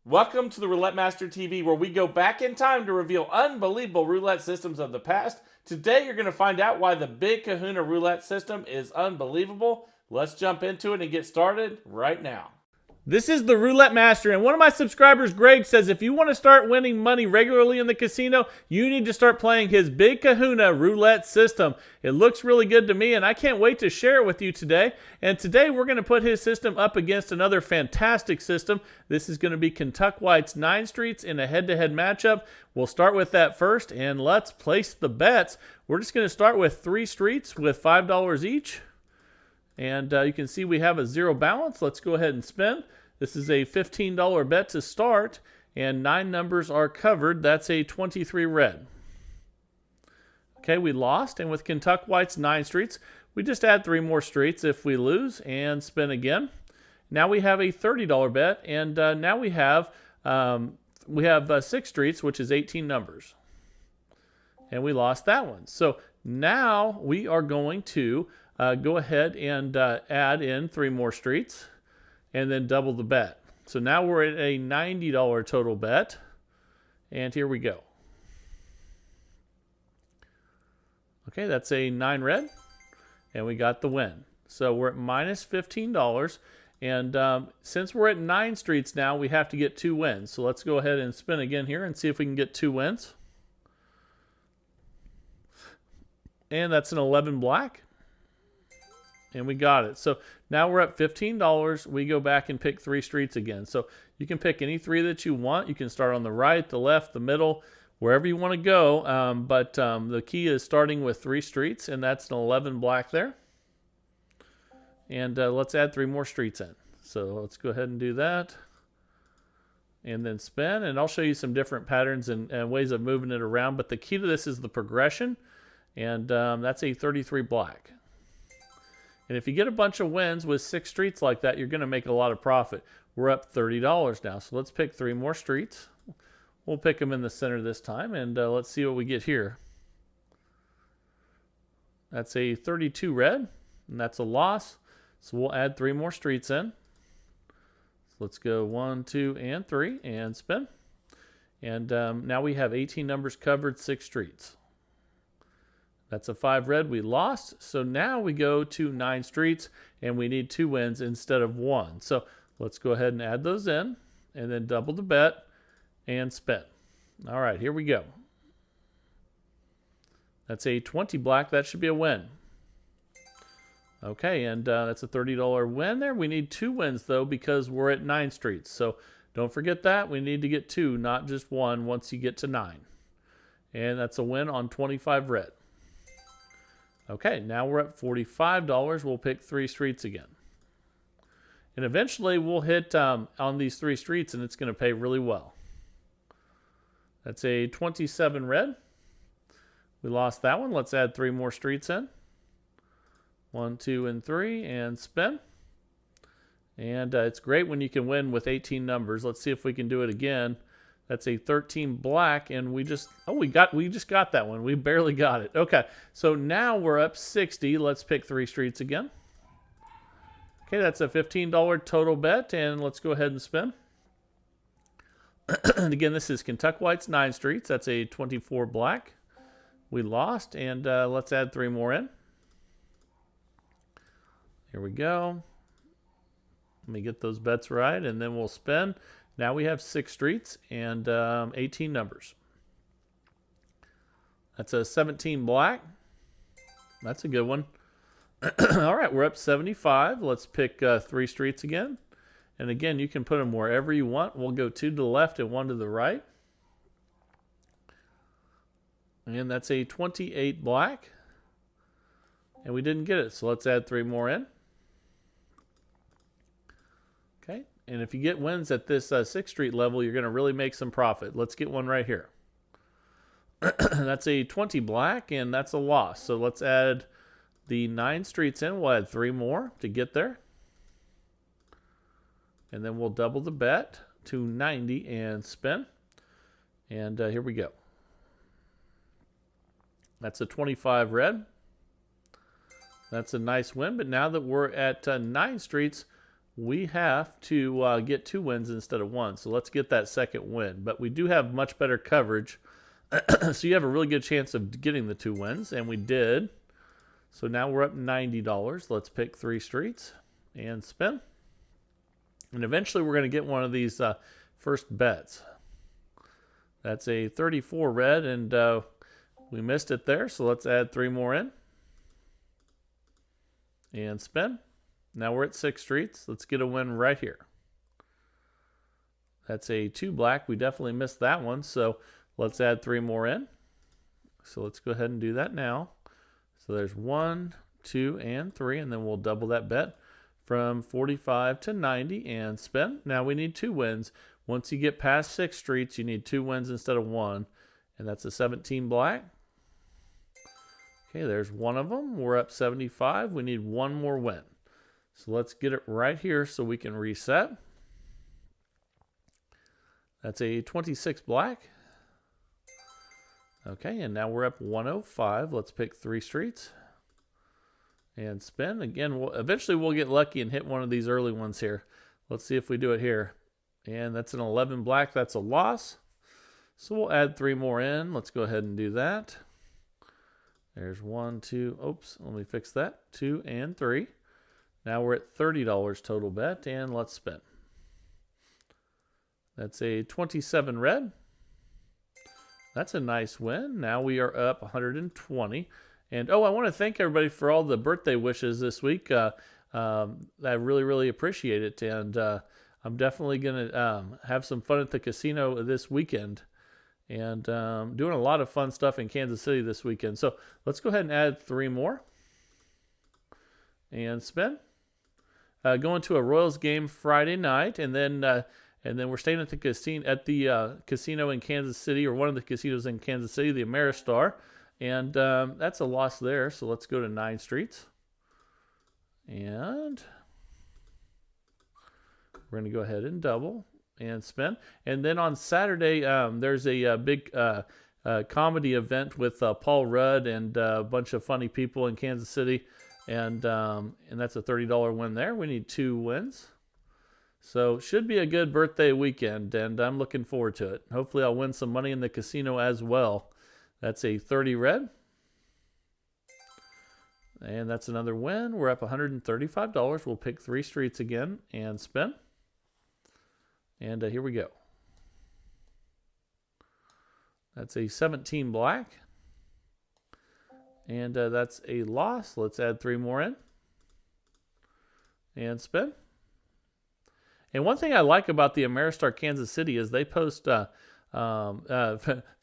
Welcome to the Roulette Master TV, where we go back in time to reveal unbelievable roulette systems of the past. Today, you're going to find out why the Big Kahuna roulette system is unbelievable. Let's jump into it and get started right now. This is the Roulette Master, and one of my subscribers, Greg, says if you want to start winning money regularly in the casino, you need to start playing his Big Kahuna roulette system. It looks really good to me, and I can't wait to share it with you today. And today, we're going to put his system up against another fantastic system. This is going to be Kentucky White's 9 Streets in a head-to-head matchup. We'll start with that first, and let's place the bets. We're just going to start with 3 streets with $5 each. And you can see we have a zero balance. Let's go ahead and spin. This is a $15 bet to start, and 9 numbers are covered. That's a 23 red. Okay, we lost, and with Kentucky White's 9 streets, we just add 3 more streets if we lose and spin again. Now we have a $30 bet, and now we have 6 streets, which is 18 numbers. And we lost that one. So now we are going to go ahead and add in 3 more streets and then double the bet. So now we're at a $90 total bet. And here we go. Okay, that's a 9 red. And we got the win. So we're at minus $15. And since we're at 9 streets now, we have to get 2 wins. So let's go ahead and spin again here and see if we can get 2 wins. And that's an 11 black. And we got it. So now we're up $15. We go back and pick 3 streets again. So you can pick any 3 that you want. You can start on the right, the left, the middle, wherever you want to go. But the key is starting with 3 streets, and that's an 11 black there. And let's add 3 more streets in. So let's go ahead and do that. And then spin. And I'll show you some different patterns and ways of moving it around. But the key to this is the progression. And that's a 33 black. And if you get a bunch of wins with 6 streets like that, you're going to make a lot of profit. We're up $30 now. So let's pick 3 more streets. We'll pick them in the center this time. And let's see what we get here. That's a 32 red. And that's a loss. So we'll add 3 more streets in. So let's go 1, 2, and 3 and spin. And now we have 18 numbers covered, 6 streets. That's a 5 red. We lost. So now we go to 9 streets, and we need 2 wins instead of 1. So let's go ahead and add those in, and then double the bet and spin. All right, here we go. That's a 20 black. That should be a win. Okay, and that's a $30 win there. We need 2 wins, though, because we're at 9 streets. So don't forget that. We need to get 2, not just 1, once you get to 9. And that's a win on 25 red. Okay, now we're at $45. We'll pick 3 streets again. And eventually we'll hit on these 3 streets, and it's going to pay really well. That's a 27 red. We lost that one. Let's add 3 more streets in. 1, 2, and 3, and spin. And it's great when you can win with 18 numbers. Let's see if we can do it again. That's a 13 black, and we just got that one. We barely got it. Okay, so now we're up 60. Let's pick 3 streets again. Okay, that's a $15 total bet, and let's go ahead and spin. And again, this is Kentucky White's 9 streets. That's a 24 black. We lost, and let's add 3 more in. Here we go. Let me get those bets right, and then we'll spin. Now we have 6 streets and 18 numbers. That's a 17 black. That's a good one. All right, we're up 75. Let's pick 3 streets again. And again, you can put them wherever you want. We'll go 2 to the left and 1 to the right. And that's a 28 black. And we didn't get it, so let's add 3 more in. Okay, and if you get wins at this 6th street level, you're going to really make some profit. Let's get one right here. That's a 20 black, and that's a loss. So let's add the 9 streets in. We'll add 3 more to get there. And then we'll double the bet to 90 and spin. And here we go. That's a 25 red. That's a nice win. But now that we're at 9 streets, we have to get 2 wins instead of 1. So let's get that second win. But we do have much better coverage. So you have a really good chance of getting the 2 wins, and we did. So now we're up $90. Let's pick 3 streets and spin. And eventually we're going to get one of these first bets. That's a 34 red, and we missed it there. So let's add 3 more in. And spin. Now we're at 6 streets. Let's get a win right here. That's a 2 black. We definitely missed that one. So let's add 3 more in. So let's go ahead and do that now. So there's 1, 2, and 3, and then we'll double that bet from 45 to 90 and spin. Now we need 2 wins. Once you get past 6 streets, you need 2 wins instead of 1, and that's a 17 black. Okay, there's one of them. We're up 75. We need 1 more win. So let's get it right here so we can reset. That's a 26 black. Okay, and now we're up 105. Let's pick 3 streets and spin. Again, eventually we'll get lucky and hit one of these early ones here. Let's see if we do it here. And that's an 11 black. That's a loss. So we'll add 3 more in. Let's go ahead and do that. There's 1, 2. Oops, let me fix that. 2 and 3. Now we're at $30 total bet, and let's spin. That's a 27 red. That's a nice win. Now we are up 120. And oh, I want to thank everybody for all the birthday wishes this week. I really, really appreciate it. And I'm definitely going to have some fun at the casino this weekend. And doing a lot of fun stuff in Kansas City this weekend. So let's go ahead and add 3 more. And spin. Going to a Royals game Friday night, and then we're staying at the casino in Kansas City, or one of the casinos in Kansas City, the Ameristar, and that's a loss there. So let's go to 9 streets, and we're going to go ahead and double and spin. And then on Saturday, there's a big comedy event with Paul Rudd and a bunch of funny people in Kansas City. And that's a $30 win there. We need 2 wins. So should be a good birthday weekend, and I'm looking forward to it. Hopefully I'll win some money in the casino as well. That's a 30 red. And that's another win. We're up $135. We'll pick 3 streets again and spin. And here we go. That's a 17 black. And that's a loss. Let's add 3 more in. And spin. And one thing I like about the Ameristar Kansas City is they post, for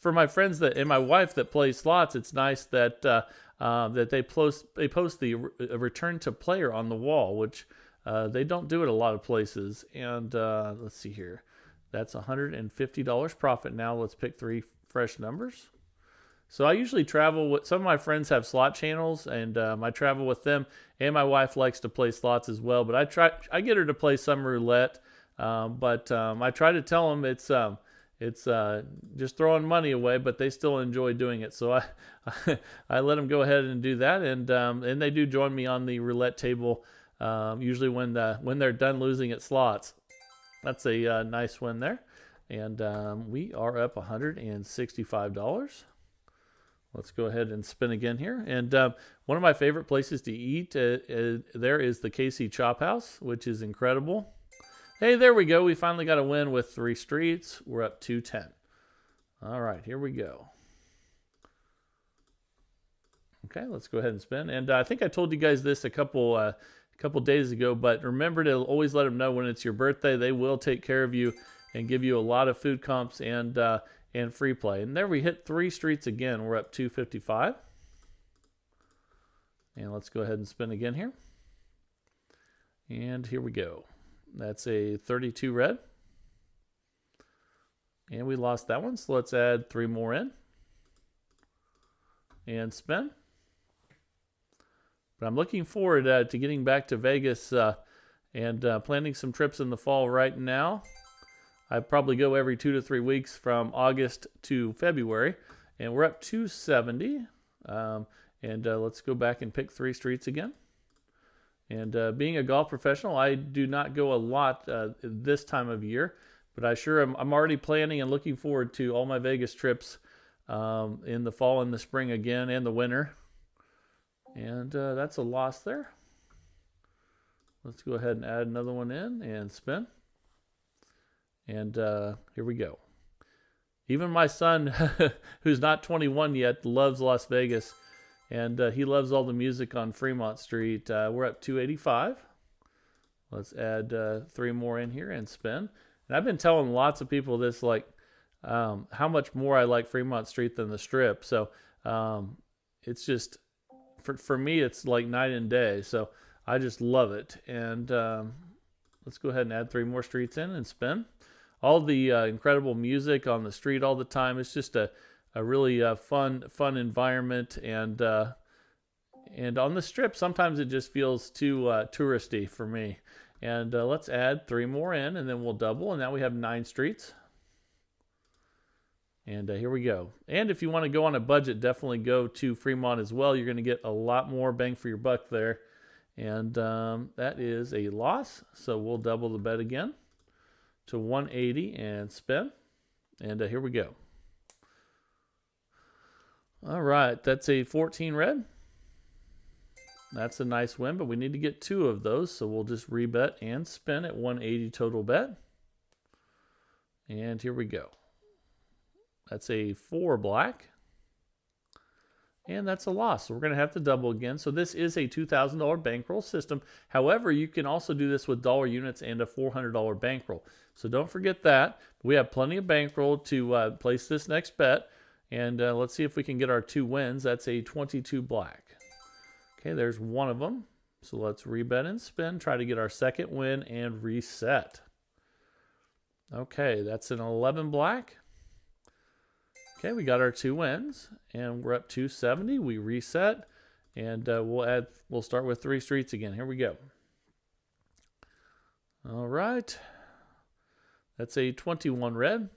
my friends and my wife that play slots, it's nice that that they post the return to player on the wall, which they don't do at a lot of places. And let's see here. That's $150 profit now. Let's pick 3 fresh numbers. So I usually travel with some of my friends have slot channels, and I travel with them. And my wife likes to play slots as well. But I get her to play some roulette. But I try to tell them it's just throwing money away, but they still enjoy doing it. So I let them go ahead and do that, and they do join me on the roulette table usually when they're done losing at slots. That's a nice win there, and we are up $165. Let's go ahead and spin again here. And one of my favorite places to eat there is the KC Chop House, which is incredible. Hey, there we go. We finally got a win with 3 streets. We're up 210. All right, here we go. Okay, let's go ahead and spin. And I think I told you guys this a couple days ago, but remember to always let them know when it's your birthday. They will take care of you and give you a lot of food comps and free play. And there we hit 3 streets again. We're up 255. And let's go ahead and spin again here. And here we go. That's a 32 red. And we lost that one, so let's add 3 more in. And spin. But I'm looking forward to getting back to Vegas and planning some trips in the fall right now. I probably go every 2 to 3 weeks from August to February. And we're up 270. Let's go back and pick 3 streets again. And being a golf professional, I do not go a lot this time of year, but I'm already planning and looking forward to all my Vegas trips in the fall and the spring again, and the winter. And that's a loss there. Let's go ahead and add another one in and spin. And here we go. Even my son, who's not 21 yet, loves Las Vegas. And he loves all the music on Fremont Street. We're up 285. Let's add 3 more in here and spin. And I've been telling lots of people this, like how much more I like Fremont Street than the Strip. So it's just, for me, it's like night and day. So I just love it. And let's go ahead and add 3 more streets in and spin. All the incredible music on the street all the time. It's just a really fun environment. And on the Strip, sometimes it just feels too touristy for me. And let's add 3 more in, and then we'll double. And now we have 9 streets. And here we go. And if you want to go on a budget, definitely go to Fremont as well. You're going to get a lot more bang for your buck there. And that is a loss. So we'll double the bet again to 180 and spin. And here we go. All right, that's a 14 red. That's a nice win, but we need to get 2 of those. So we'll just rebet and spin at 180 total bet. And here we go. That's a 4 black. And that's a loss. So we're going to have to double again. So this is a $2,000 bankroll system. However, you can also do this with dollar units and a $400 bankroll. So don't forget that. We have plenty of bankroll to place this next bet. And let's see if we can get our 2 wins. That's a 22 black. Okay, there's one of them. So let's rebet and spin. Try to get our second win and reset. Okay, that's an 11 black. Okay, we got our 2 wins, and we're up 270. We reset, and we'll start with 3 streets again. Here we go. All right, that's a 21 red.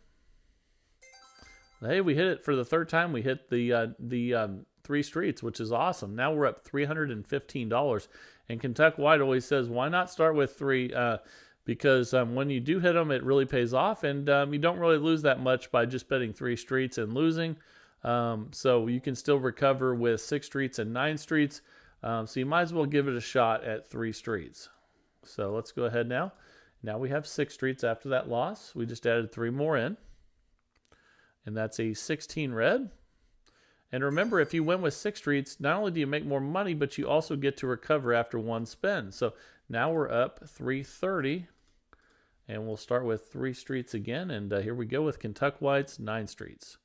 Hey, we hit it for the 3rd time. We hit the 3 streets, which is awesome. Now we're up $315. And Kentucky White always says, why not start with 3? Because when you do hit them, it really pays off, and you don't really lose that much by just betting 3 streets and losing. So you can still recover with 6 streets and 9 streets. So you might as well give it a shot at 3 streets. So let's go ahead now. Now we have 6 streets after that loss. We just added 3 more in. And that's a 16 red. And remember, if you win with 6 streets, not only do you make more money, but you also get to recover after 1 spin. So now we're up 330. And we'll start with 3 streets again. And here we go with Kentucky White's 9 streets.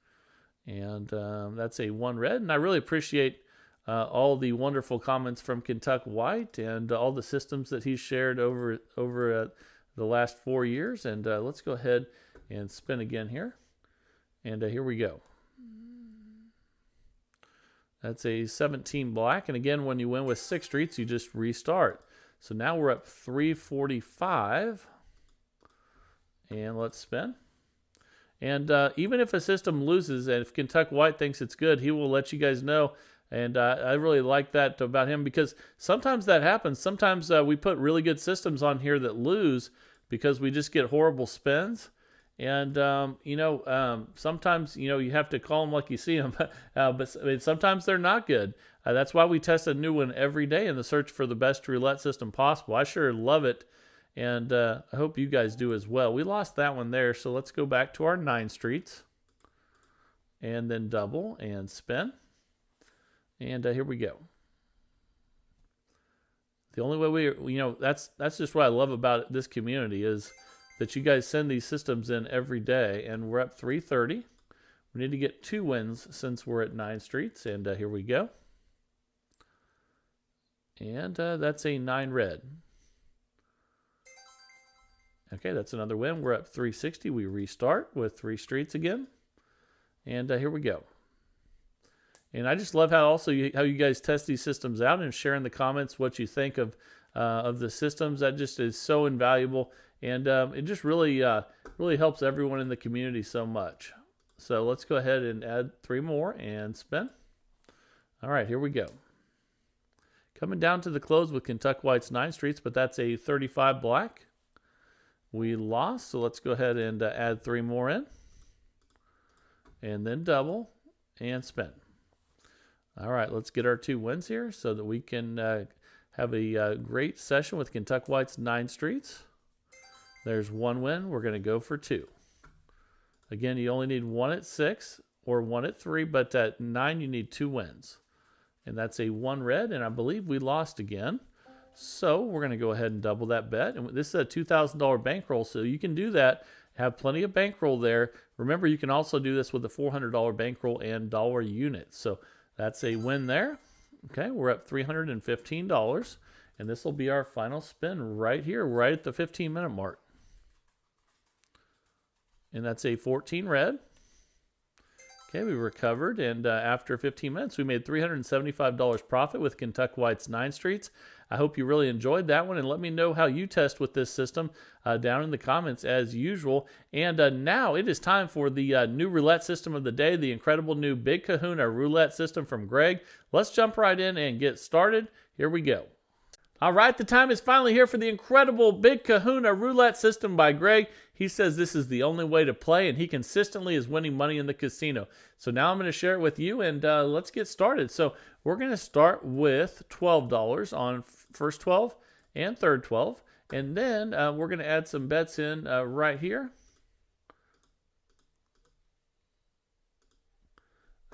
And that's a 1 red. And I really appreciate all the wonderful comments from Kentucky White and all the systems that he's shared over the last 4 years. And let's go ahead and spin again here. And here we go. That's a 17 black. And again, when you win with 6 streets, you just restart. So now we're up 345. And let's spin. And even if a system loses, and if Kentucky White thinks it's good, he will let you guys know. And I really like that about him, because sometimes that happens. Sometimes we put really good systems on here that lose because we just get horrible spins. And, sometimes, you have to call them like you see them. But sometimes they're not good. That's why we test a new one every day in the search for the best roulette system possible. I sure love it. And I hope you guys do as well. We lost that one there, so let's go back to our 9 streets. And then double and spin. And here we go. The only way that's just what I love about this community, is that you guys send these systems in every day. And we're up 330. We need to get 2 wins since we're at 9 streets. And here we go. And that's a 9 red. Okay, that's another win. We're up 360. We restart with 3 streets again. And here we go. And I just love how you guys test these systems out and share in the comments what you think of the systems. That just is so invaluable. And it just really helps everyone in the community so much. So let's go ahead and add 3 more and spin. All right, here we go. Coming down to the close with Kentucky White's 9 streets, but that's a 35 black. We lost, so let's go ahead and add 3 more in. And then double and spin. All right, let's get our 2 wins here so that we can have a great session with Kentucky White's 9 streets. There's 1 win. We're going to go for 2. Again, you only need 1 at 6 or 1 at 3, but at 9 you need 2 wins. And that's a 1 red, and I believe we lost again. So we're going to go ahead and double that bet. And this is a $2,000 bankroll, so you can do that. Have plenty of bankroll there. Remember, you can also do this with a $400 bankroll and dollar unit. So that's a win there. Okay, we're up $315, and this will be our final spin right here, right at the 15-minute mark. And that's a 14 red. Okay, we recovered, and after 15 minutes, we made $375 profit with Kentucky White's 9 streets. I hope you really enjoyed that one, and let me know how you test with this system down in the comments as usual. And now it is time for the new roulette system of the day, the incredible new Big Kahuna roulette system from Greg. Let's jump right in and get started. Here we go. All right, the time is finally here for the incredible Big Kahuna roulette system by Greg. He says this is the only way to play, and he consistently is winning money in the casino. So now I'm going to share it with you, and let's get started. So we're going to start with $12 on first 12 and third 12, and then we're going to add some bets in right here.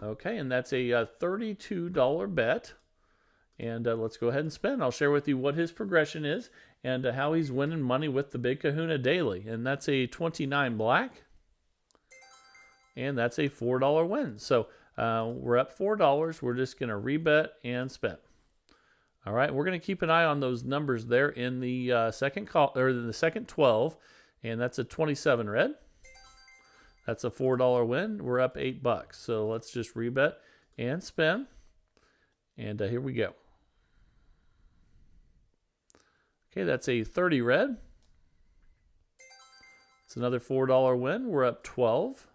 Okay, and that's a $32 bet. And let's go ahead and spin. I'll share with you what his progression is and how he's winning money with the Big Kahuna daily. And that's a 29 black. And that's a $4 win. So we're up $4. We're just going to rebet and spin. All right, we're going to keep an eye on those numbers there in the second 12. And that's a 27 red. That's a $4 win. We're up $8. So let's just rebet and spin. And here we go. Okay, that's a 30 red. It's another $4 win. We're up 12.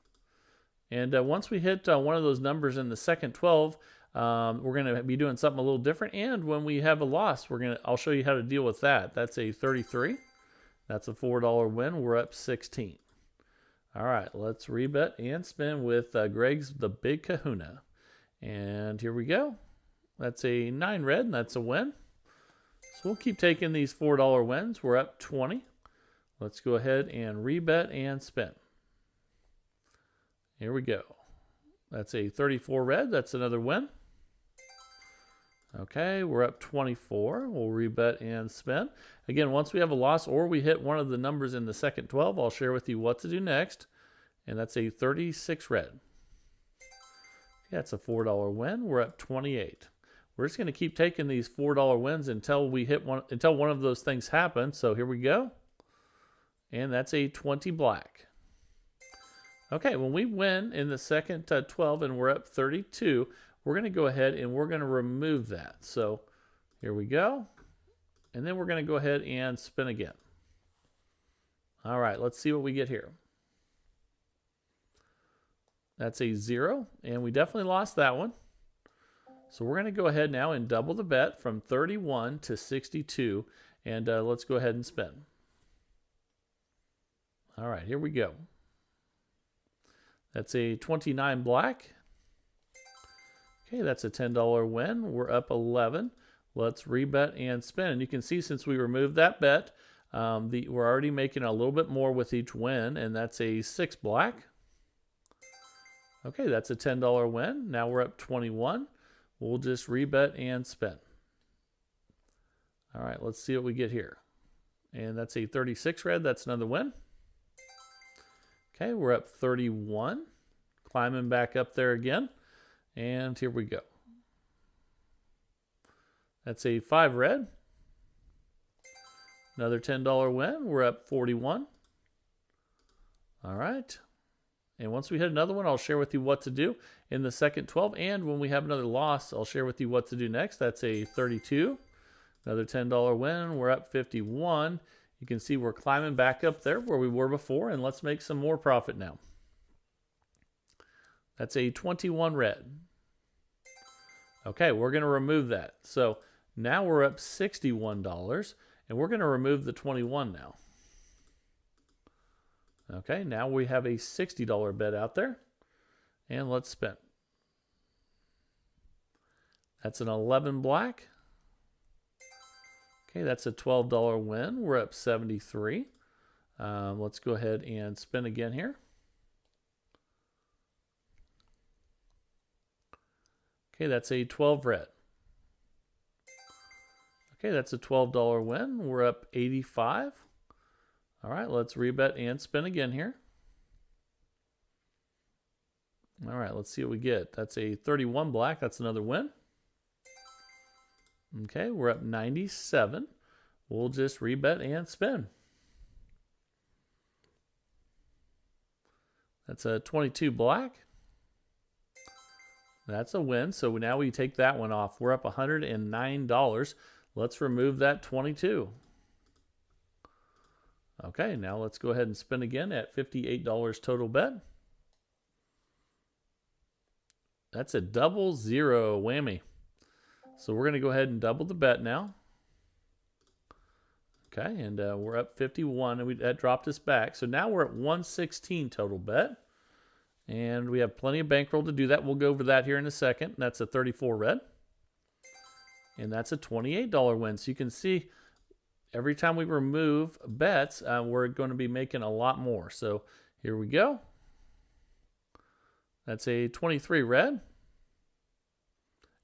And once we hit one of those numbers in the second 12, we're going to be doing something a little different. And when we have a loss, I'll show you how to deal with that. That's a 33. That's a $4 win. We're up 16. All right, let's rebet and spin with Greg's The Big Kahuna. And here we go. That's a 9 red, and that's a win. So we'll keep taking these $4 wins. We're up 20. Let's go ahead and rebet and spin. Here we go. That's a 34 red. That's another win. Okay, we're up 24. We'll rebet and spin. Again, once we have a loss or we hit one of the numbers in the second 12, I'll share with you what to do next. And that's a 36 red. That's a $4 win. We're up 28. We're just going to keep taking these $4 wins until we hit until one of those things happens. So here we go. And that's a 20 black. Okay, when we win in the second 12 and we're up 32, we're going to go ahead and we're going to remove that. So here we go. And then we're going to go ahead and spin again. All right, let's see what we get here. That's a 0, and we definitely lost that one. So we're going to go ahead now and double the bet from 31 to 62, and let's go ahead and spin. All right, here we go. That's a 29 black. Okay, that's a $10 win. We're up 11. Let's rebet and spin. And you can see since we removed that bet, we're already making a little bit more with each win, and that's a 6 black. Okay, that's a $10 win. Now we're up 21. We'll just rebet and spin. All right, let's see what we get here. And that's a 36 red. That's another win. Okay, we're up 31. Climbing back up there again. And here we go. That's a 5 red. Another $10 win. We're up 41. All right. And once we hit another one, I'll share with you what to do in the second 12. And when we have another loss, I'll share with you what to do next. That's a 32. Another $10 win. We're up 51. You can see we're climbing back up there where we were before. And let's make some more profit now. That's a 21 red. Okay, we're going to remove that. So Now we're up $61, and we're going to remove the 21 now. Okay, now we have a $60 bet out there, and let's spin. That's an 11 black. Okay, that's a $12 win. We're up 73. Let's go ahead and spin again here. Okay, that's a 12 red. Okay, that's a $12 win. We're up 85. All right, let's rebet and spin again here. All right, let's see what we get. That's a 31 black. That's another win. Okay, we're up 97. We'll just rebet and spin. That's a 22 black. That's a win. So now we take that one off. We're up $109. Let's remove that 22. Okay, now let's go ahead and spin again at $58 total bet. That's a double zero whammy. So we're going to go ahead and double the bet now. Okay, and we're up 51, and that dropped us back. So now we're at 116 total bet. And we have plenty of bankroll to do that. We'll go over that here in a second. That's a 34 red. And that's a $28 win. So you can see every time we remove bets, we're going to be making a lot more. So here we go. That's a 23 red.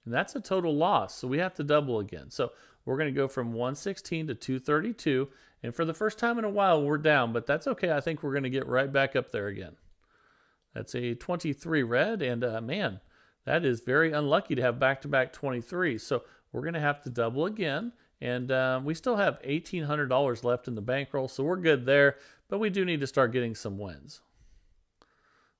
And that's a total loss. So we have to double again. So we're going to go from 116 to 232. And for the first time in a while, we're down. But that's okay. I think we're going to get right back up there again. That's a 23 red. And man, that is very unlucky to have back-to-back 23. So we're going to have to double again. And we still have $1,800 left in the bankroll. So we're good there. But we do need to start getting some wins.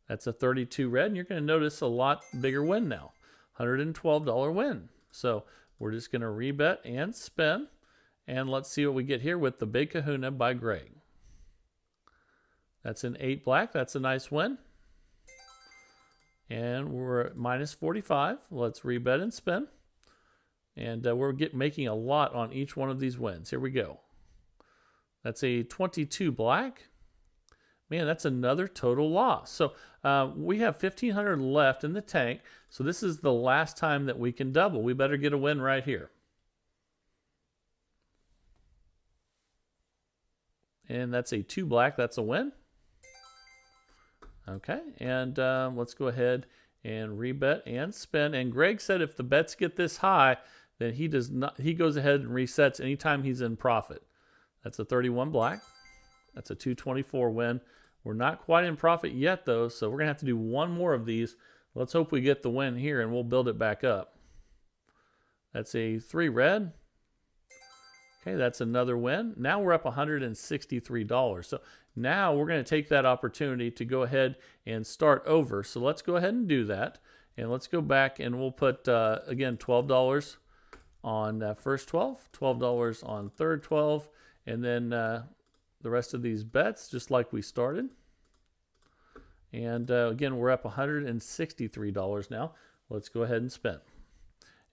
That's a 32 red. And you're going to notice a lot bigger win now. $112 win. So we're just going to rebet and spin. And let's see what we get here with the Big Kahuna by Greg. That's an 8 black. That's a nice win. And we're at minus 45. Let's rebet and spin. And we're making a lot on each one of these wins. Here we go. That's a 22 black. Man, that's another total loss. So we have $1,500 left in the tank. So this is the last time that we can double. We better get a win right here. And that's a 2 black. That's a win. Okay, and let's go ahead and rebet and spin. And Greg said if the bets get this high, then he goes ahead and resets anytime he's in profit. That's a 31 black. That's a 224 win. We're not quite in profit yet, though, so we're going to have to do one more of these. Let's hope we get the win here, and we'll build it back up. That's a 3 red. Okay, that's another win. Now we're up $163. So now we're going to take that opportunity to go ahead and start over. So let's go ahead and do that. And let's go back, and we'll put, again, $12 on first 12, $12 on third 12, and then the rest of these bets, just like we started. And again, we're up $163 now. Let's go ahead and spin.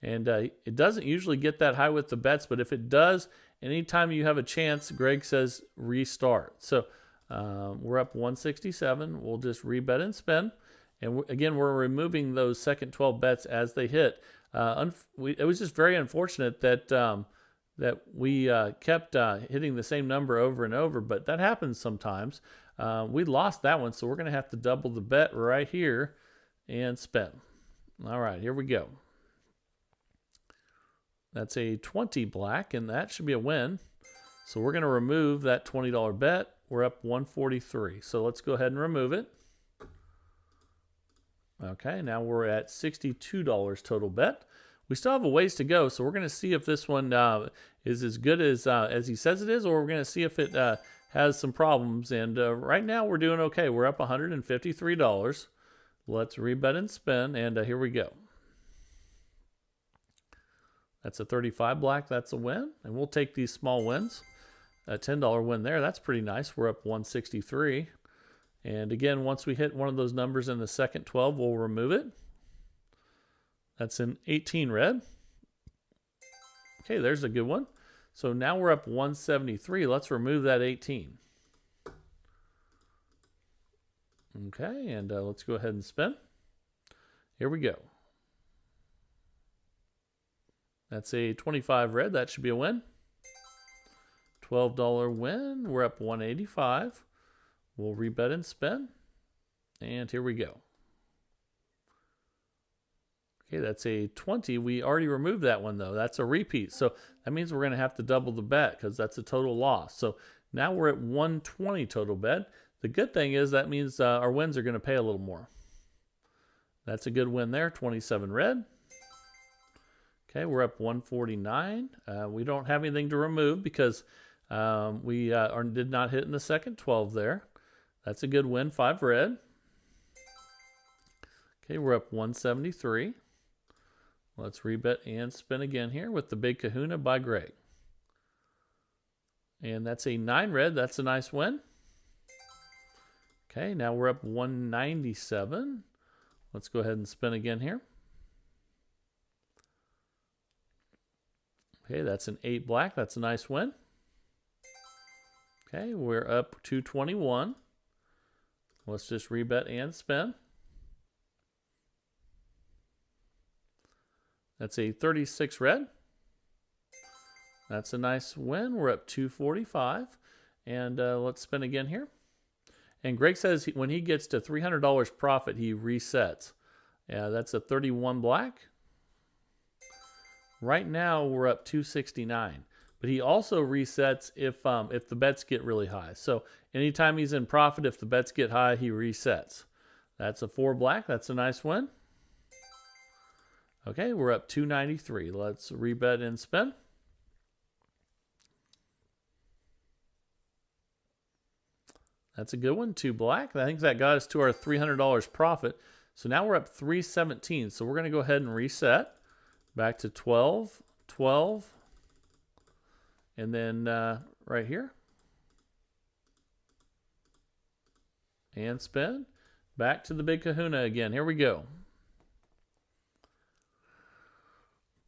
And it doesn't usually get that high with the bets, but if it does, anytime you have a chance, Greg says restart. So we're up 167. We'll just rebet and spin. And again, we're removing those second 12 bets as they hit. It was just very unfortunate that we kept hitting the same number over and over, but that happens sometimes. We lost that one, so we're going to have to double the bet right here and spin. All right, here we go. That's a 20 black, and that should be a win. So we're going to remove that $20 bet. We're up 143. So let's go ahead and remove it. Okay, now we're at $62 total bet. We still have a ways to go, so we're going to see if this one is as good as he says it is, or we're going to see if it has some problems. And right now we're doing okay. We're up $153. Let's rebet and spin, and here we go. That's a 35 black. That's a win, and we'll take these small wins. A $10 win there. That's pretty nice. We're up 163. And again, once we hit one of those numbers in the second 12, we'll remove it. That's an 18 red. Okay, there's a good one. So now we're up 173. Let's remove that 18. Okay, and let's go ahead and spin. Here we go. That's a 25 red. That should be a win. $12 win. We're up 185. We'll rebet and spin. And here we go. Okay, that's a 20. We already removed that one, though. That's a repeat. So that means we're going to have to double the bet because that's a total loss. So now we're at 120 total bet. The good thing is that means our wins are going to pay a little more. That's a good win there, 27 red. Okay, we're up 149. We don't have anything to remove because we did not hit in the second 12 there. That's a good win, 5 red. Okay, we're up 173. Let's rebet and spin again here with the Big Kahuna by Greg. And that's a 9 red. That's a nice win. Okay, now we're up 197. Let's go ahead and spin again here. Okay, that's an 8 black. That's a nice win. Okay, we're up 221. Let's just rebet and spin. That's a 36 red. That's a nice win. We're up 245. And let's spin again here. And Greg says when he gets to $300 profit, he resets. Yeah, that's a 31 black. Right now, we're up 269. But he also resets if the bets get really high. So anytime he's in profit, if the bets get high, he resets. That's a 4 black. That's a nice win. Okay, we're up 293. Let's rebet and spin. That's a good one, 2 black. I think that got us to our $300 profit. So now we're up 317. So we're going to go ahead and reset back to 12, 12, and then right here. And spin. Back to the Big Kahuna again. Here we go.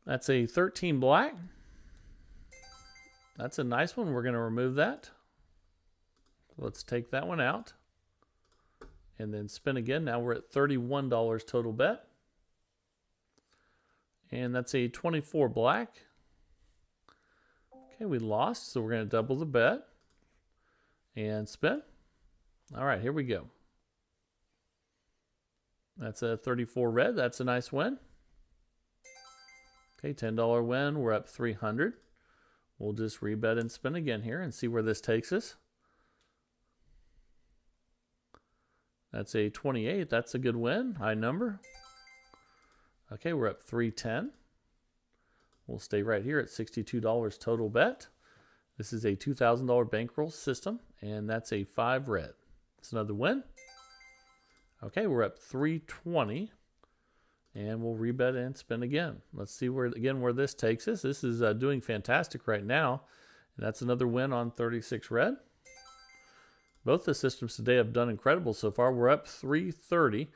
That's a 13 black. That's a nice one. We're going to remove that. Let's take that one out. And then spin again. Now we're at $31 total bet. And that's a 24 black. Okay, we lost, so we're going to double the bet. And spin. All right, here we go. That's a 34 red. That's a nice win. Okay, $10 win. We're up 300. We'll just rebet and spin again here and see where this takes us. That's a 28. That's a good win. High number. Okay, we're up 310. We'll stay right here at $62 total bet. This is a $2,000 bankroll system, and that's a 5 red. It's another win. Okay, we're up 320. And we'll rebet and spin again. Let's see where this takes us. This is doing fantastic right now. And that's another win on 36 red. Both the systems today have done incredible so far. We're up 330.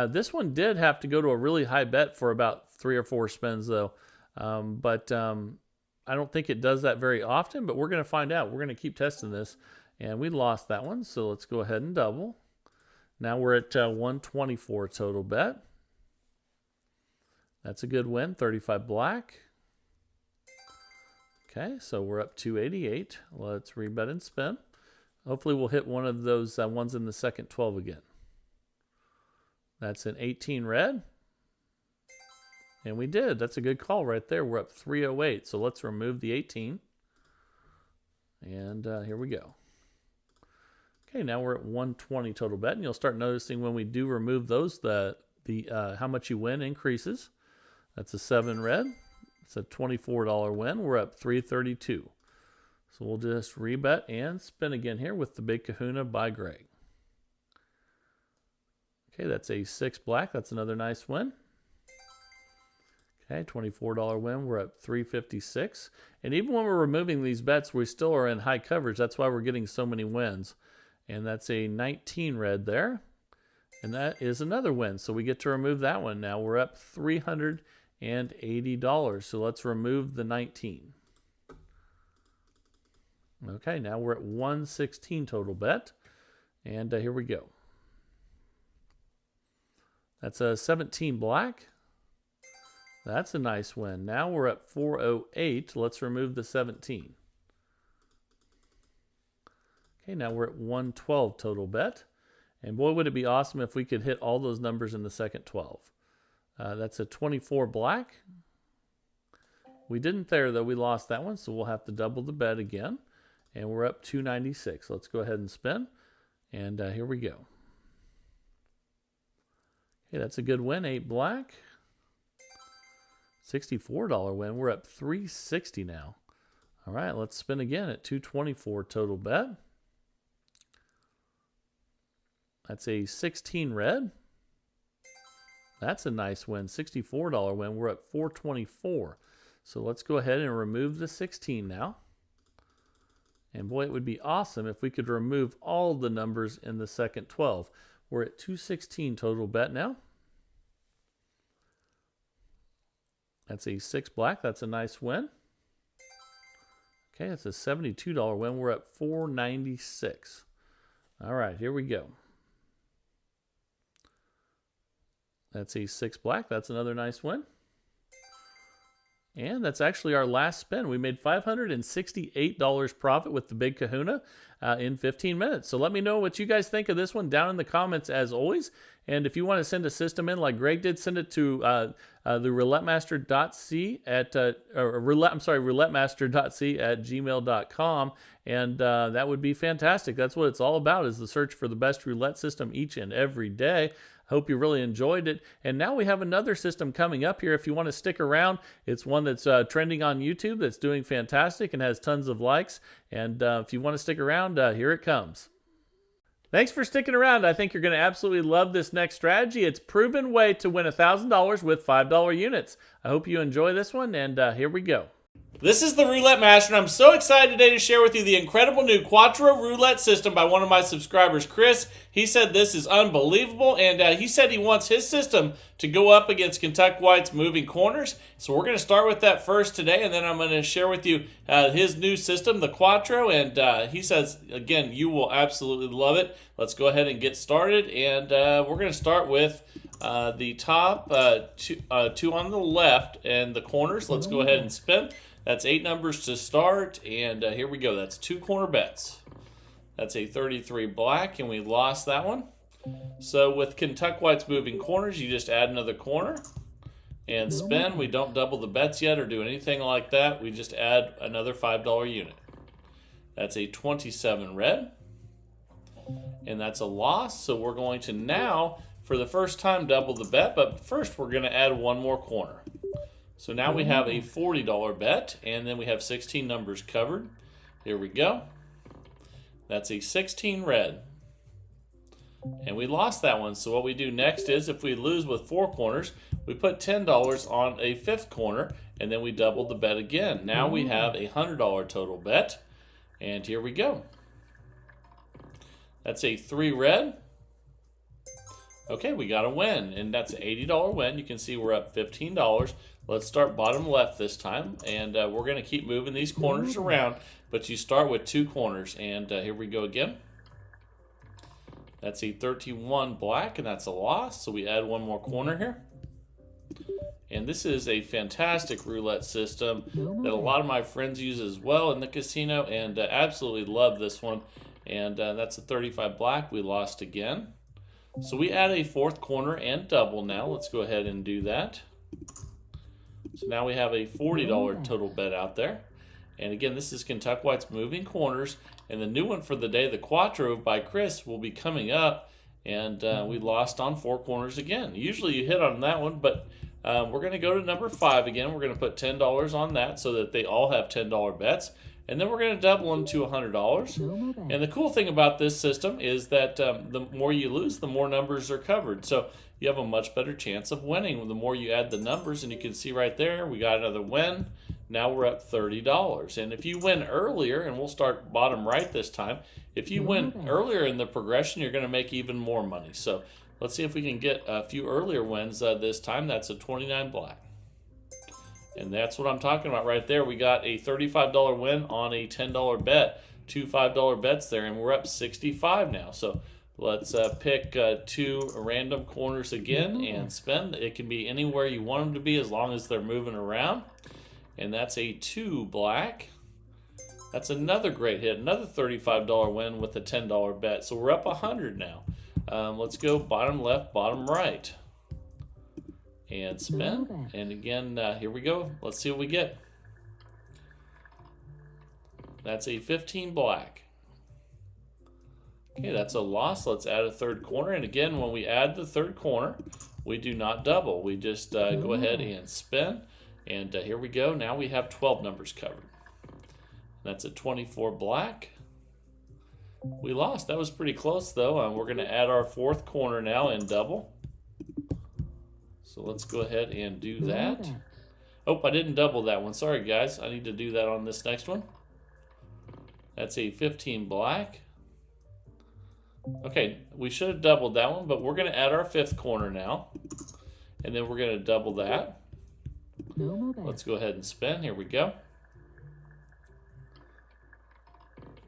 This one did have to go to a really high bet for about 3 or 4 spins though. But I don't think it does that very often, but we're going to find out. We're going to keep testing this. And we lost that one, so let's go ahead and double. Now we're at 124 total bet. That's a good win, 35 black. Okay, so we're up 288. Let's rebet and spin. Hopefully we'll hit one of those ones in the second 12 again. That's an 18 red. And we did. That's a good call right there. We're up 308. So let's remove the 18. And here we go. Okay, now we're at 120 total bet. And you'll start noticing when we do remove those, how much you win increases. That's a 7 red. It's a $24 win. We're up 332. So we'll just rebet and spin again here with the Big Kahuna by Greg. Okay, that's a 6 black. That's another nice win. Okay, $24 win. We're up 356. And even when we're removing these bets, we still are in high coverage. That's why we're getting so many wins. And that's a 19 red there. And that is another win. So we get to remove that one now. We're up $380. and $80. So let's remove the 19. Okay, now we're at 116 total bet. And here we go. That's a 17 black. That's a nice win. Now we're at 408. Let's remove the 17. Okay, now we're at 112 total bet. And boy, would it be awesome if we could hit all those numbers in the second 12. That's a 24 black. We didn't there, though. We lost that one, so we'll have to double the bet again. And we're up 296. Let's go ahead and spin. And here we go. Okay, that's a good win. 8 black. $64 win. We're up 360 now. All right, let's spin again at 224 total bet. That's a 16 red. That's a nice win. $64 win. We're at 424. So let's go ahead and remove the 16 now. And boy, it would be awesome if we could remove all the numbers in the second 12. We're at 216 total bet now. That's a 6 black. That's a nice win. Okay, that's a $72 win. We're at 496. All right, here we go. That's a 6 black. That's another nice win. And that's actually our last spin. We made $568 profit with the Big Kahuna in 15 minutes. So let me know what you guys think of this one down in the comments as always. And if you want to send a system in like Greg did, send it to the roulettemaster.c at roulettemaster.c@gmail.com, and that would be fantastic. That's what it's all about, is the search for the best roulette system each and every day. Hope you really enjoyed it. And now we have another system coming up here. If you want to stick around, it's one that's trending on YouTube that's doing fantastic and has tons of likes. And if you want to stick around, here it comes. Thanks for sticking around. I think you're going to absolutely love this next strategy. It's a proven way to win $1,000 with $5 units. I hope you enjoy this one, and here we go. This is the Roulette Master, and I'm so excited today to share with you the incredible new Quattro roulette system by one of my subscribers, Chris. He said this is unbelievable, and he said he wants his system to go up against Kentucky White's moving corners. So we're going to start with that first today, and then I'm going to share with you his new system, the Quattro, and he says, again, you will absolutely love it. Let's go ahead and get started, and we're going to start with the top two on the left and the corners. Let's go ahead and spin. That's 8 numbers to start, and here we go. That's 2 corner bets. That's a 33 black, and we lost that one. So with Kentucky White's moving corners, you just add another corner and spin. We don't double the bets yet or do anything like that. We just add another $5 unit. That's a 27 red, and that's a loss. So we're going to now, for the first time, double the bet, but first we're going to add one more corner. So now we have a $40 bet, and then we have 16 numbers covered. Here we go. That's a 16 red. And we lost that one. So what we do next is, if we lose with 4 corners, we put $10 on a 5th corner, and then we double the bet again. Now we have a $100 total bet, and here we go. That's a 3 red. Okay, we got a win, and that's an $80 win. You can see we're up $15. Let's start bottom left this time, and we're going to keep moving these corners around, but you start with 2 corners, and here we go again. That's a 31 black, and that's a loss, so we add one more corner here. And this is a fantastic roulette system that a lot of my friends use as well in the casino, and absolutely love this one. And that's a 35 black. We lost again. So we add a 4th corner and double now. Let's go ahead and do that. So now we have a $40 total bet out there. And again, this is Kentucky White's moving corners. And the new one for the day, the Quattro by Chris, will be coming up. And we lost on 4 corners again. Usually you hit on that one, but we're going to go to number 5 again. We're going to put $10 on that so that they all have $10 bets. And then we're going to double them to $100. And the cool thing about this system is that the more you lose, the more numbers are covered. So you have a much better chance of winning the more you add the numbers. And you can see right there, we got another win. Now we're up $30. And if you win earlier, and we'll start bottom right this time, if you win earlier in the progression, you're going to make even more money. So let's see if we can get a few earlier wins this time. That's a 29 black. And that's what I'm talking about right there. We got a $35 win on a $10 bet. Two $5 bets there, and we're up 65 now. So let's pick two random corners again and spend. It can be anywhere you want them to be as long as they're moving around. And that's a 2 black. That's another great hit. Another $35 win with a $10 bet. So we're up 100 now. Let's go bottom left, bottom right. And spin. And again, here we go. Let's see what we get. That's a 15 black. Okay, that's a loss. Let's add a third corner. And again, when we add the third corner, we do not double. We just go ahead and spin. And here we go. Now we have 12 numbers covered. That's a 24 black. We lost. That was pretty close, though. We're going to add our fourth corner now and double. So let's go ahead and do that. Oh, I didn't double that one. Sorry, guys. I need to do that on this next one. That's a 15 black. Okay, we should have doubled that one, but we're going to add our fifth corner now. And then we're going to double that. Let's go ahead and spin. Here we go.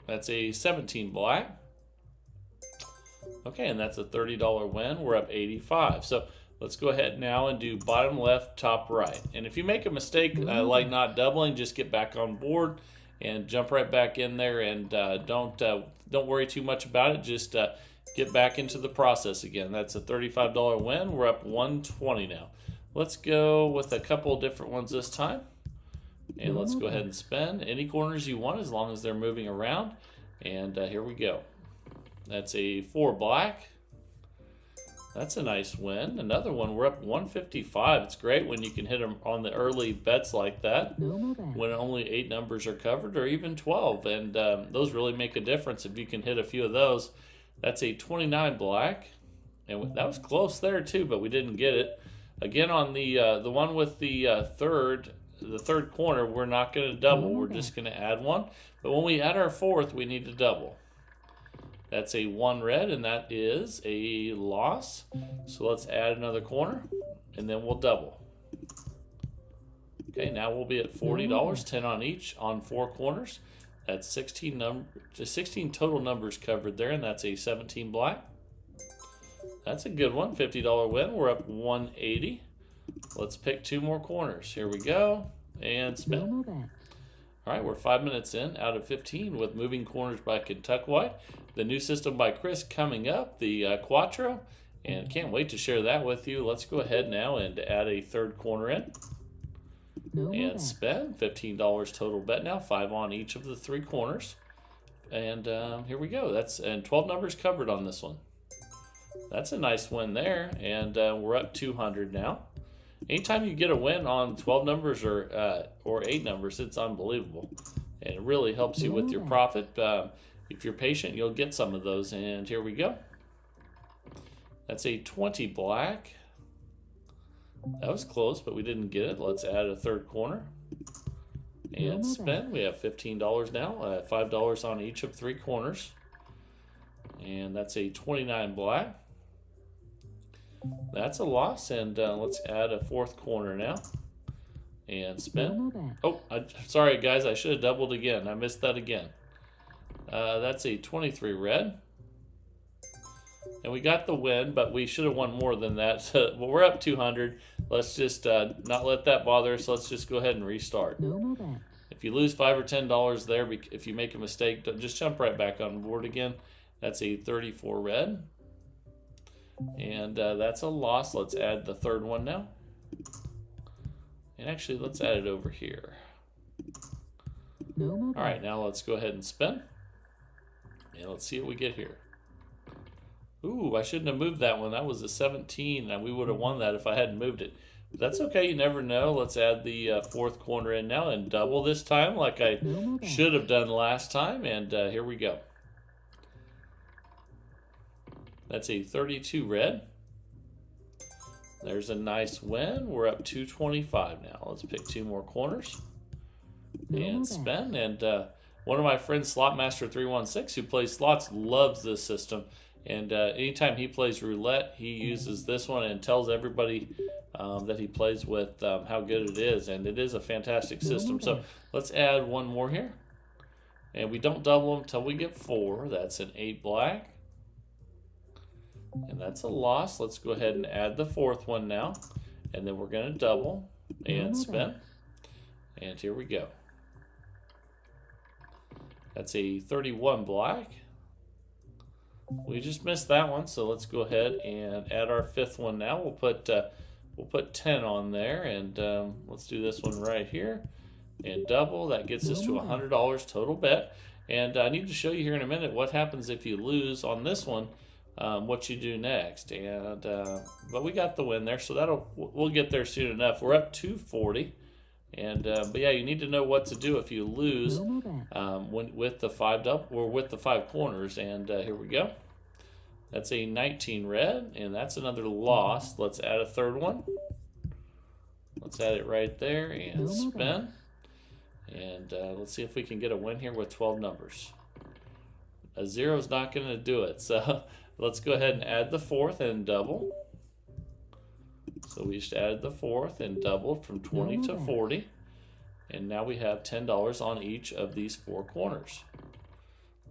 That's a 17 black. Okay, and that's a $30 win. We're up 85. So let's go ahead now and do bottom left, top right. And if you make a mistake like not doubling, just get back on board and jump right back in there, and don't worry too much about it. Just get back into the process again. That's a $35 win. We're up 120 now. Let's go with a couple different ones this time. And let's go ahead and spin any corners you want as long as they're moving around. And here we go. That's a 4 black. That's a nice win. Another one, we're up 155. It's great when you can hit them on the early bets like that, when only 8 numbers are covered, or even 12. And those really make a difference if you can hit a few of those. That's a 29 black. And that was close there too, but we didn't get it. Again, on the one with the third corner, we're not going to double. We're just going to add one. But when we add our fourth, we need to double. That's a 1 red, and that is a loss. So let's add another corner, and then we'll double. Okay, now we'll be at $40, 10 on each on 4 corners. That's 16 total numbers covered there, and that's a 17 black. That's a good one, $50 win. We're up 180. Let's pick 2 more corners. Here we go, and spin. All right, we're 5 minutes in out of 15 with moving corners by Kentucky White. The new system by Chris coming up, the Quattro, and can't wait to share that with you. Let's go ahead now and add a third corner in. And spin. $15 total bet now, 5 on each of the 3 corners. And here we go. And 12 numbers covered on this one. That's a nice win there, and we're up 200 now. Anytime you get a win on 12 numbers or 8 numbers, it's unbelievable. And it really helps you with your profit. If you're patient, you'll get some of those. And here we go. That's a 20 black. That was close, but we didn't get it. Let's add a third corner. And spin. We have $15 now. $5 on each of 3 corners. And that's a 29 black. That's a loss, and let's add a 4th corner now. And spin. Oh, sorry guys, I should have doubled again. I missed that again. That's a 23 red. And we got the win, but we should have won more than that. So, well, we're up 200. Let's just not let that bother us. Let's just go ahead and restart. If you lose $5 or $10 there, if you make a mistake, just jump right back on board again. That's a 34 red. And that's a loss. Let's add the third one now. And actually, let's add it over here. All right, now let's go ahead and spin. And let's see what we get here. Ooh, I shouldn't have moved that one. That was a 17, and we would have won that if I hadn't moved it. But that's okay. You never know. Let's add the 4th corner in now and double this time like I should have done last time. And here we go. That's a 32 red. There's a nice win. We're up 225 now. Let's pick 2 more corners and spin. And one of my friends, Slot Master 316, who plays slots, loves this system. And anytime he plays roulette, he uses this one and tells everybody that he plays with how good it is. And it is a fantastic system. So let's add one more here. And we don't double them until we get 4. That's an 8 black. And that's a loss. Let's go ahead and add the 4th one now. And then we're going to double and spin. And here we go. That's a 31 black. We just missed that one, so let's go ahead and add our 5th one now. We'll put 10 on there, and let's do this one right here and double. That gets us to $100 total bet. And I need to show you here in a minute what happens if you lose on this one, what you do next. And but we got the win there, so we'll get there soon enough. We're up 240. And but yeah, you need to know what to do if you lose with the 5 double or with the 5 corners. And here we go. That's a 19 red, and that's another loss. Let's add a 3rd one. Let's add it right there and spin. And let's see if we can get a win here with 12 numbers. A 0 is not going to do it, so let's go ahead and add the 4th and double. So we just added the 4th and doubled from 20 to 40. And now we have $10 on each of these 4 corners.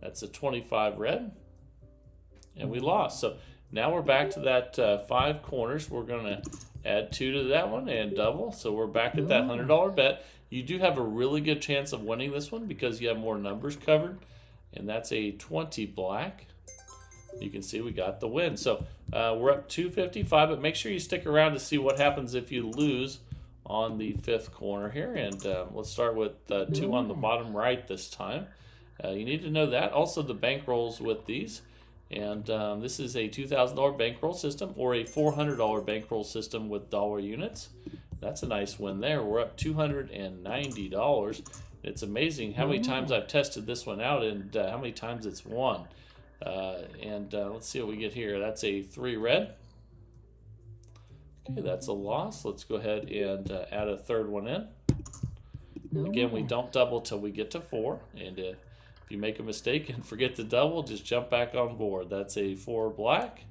That's a 25 red. And we lost. So now we're back to that 5 corners. We're going to add 2 to that one and double. So we're back at that $100 bet. You do have a really good chance of winning this one because you have more numbers covered. And that's a 20 black. You can see we got the win. So we're up 255, but make sure you stick around to see what happens if you lose on the 5th corner here. And let's start with 2 on the bottom right this time. You need to know that. Also the bankrolls with these. And this is a $2,000 bankroll system or a $400 bankroll system with dollar units. That's a nice win there. We're up $290. It's amazing how many times I've tested this one out and how many times it's won. Let's see what we get here. That's a 3 red. Okay, that's a loss. Let's go ahead and add a 3rd one in. Again, we don't double till we get to 4. And if you make a mistake and forget to double, just jump back on board. That's a 4 black.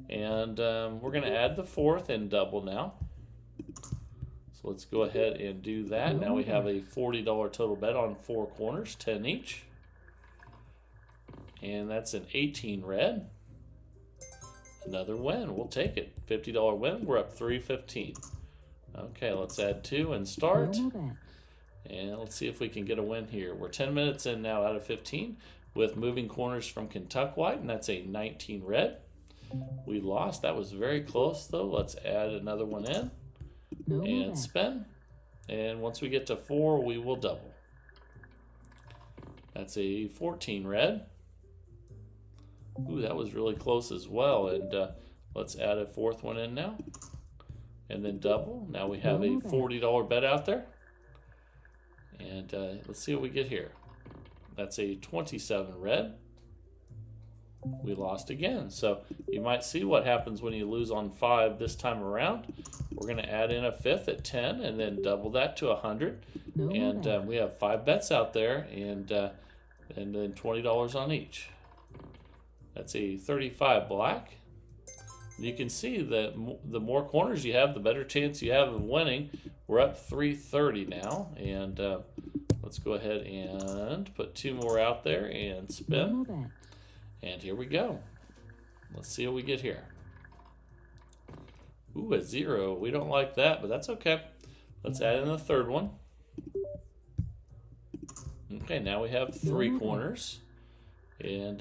And we're going to add the 4th and double now. So let's go ahead and do that. Now we have a $40 total bet on 4 corners, 10 each. And that's an 18 red. Another win. We'll take it. $50 win. We're up 315. Okay, let's add 2 and start. And let's see if we can get a win here. We're 10 minutes in now out of 15 with moving corners from Kentucky White, and that's a 19 red. We lost. That was very close, though. Let's add another one in and spin. And once we get to 4, we will double. That's a 14 red. Ooh, that was really close as well. And let's add a 4th one in now. And then double. Now we have a $40 bet out there. And let's see what we get here. That's a 27 red. We lost again. So you might see what happens when you lose on 5 this time around. We're going to add in a 5th at 10 and then double that to 100. And we have 5 bets out there and then $20 on each. That's a 35 black. You can see that the more corners you have, the better chance you have of winning. We're up 330 now, and let's go ahead and put 2 more out there and spin. And here we go. Let's see what we get here. Ooh, a 0. We don't like that, but that's okay. Let's add in the 3rd one. Okay, now we have 3 corners. And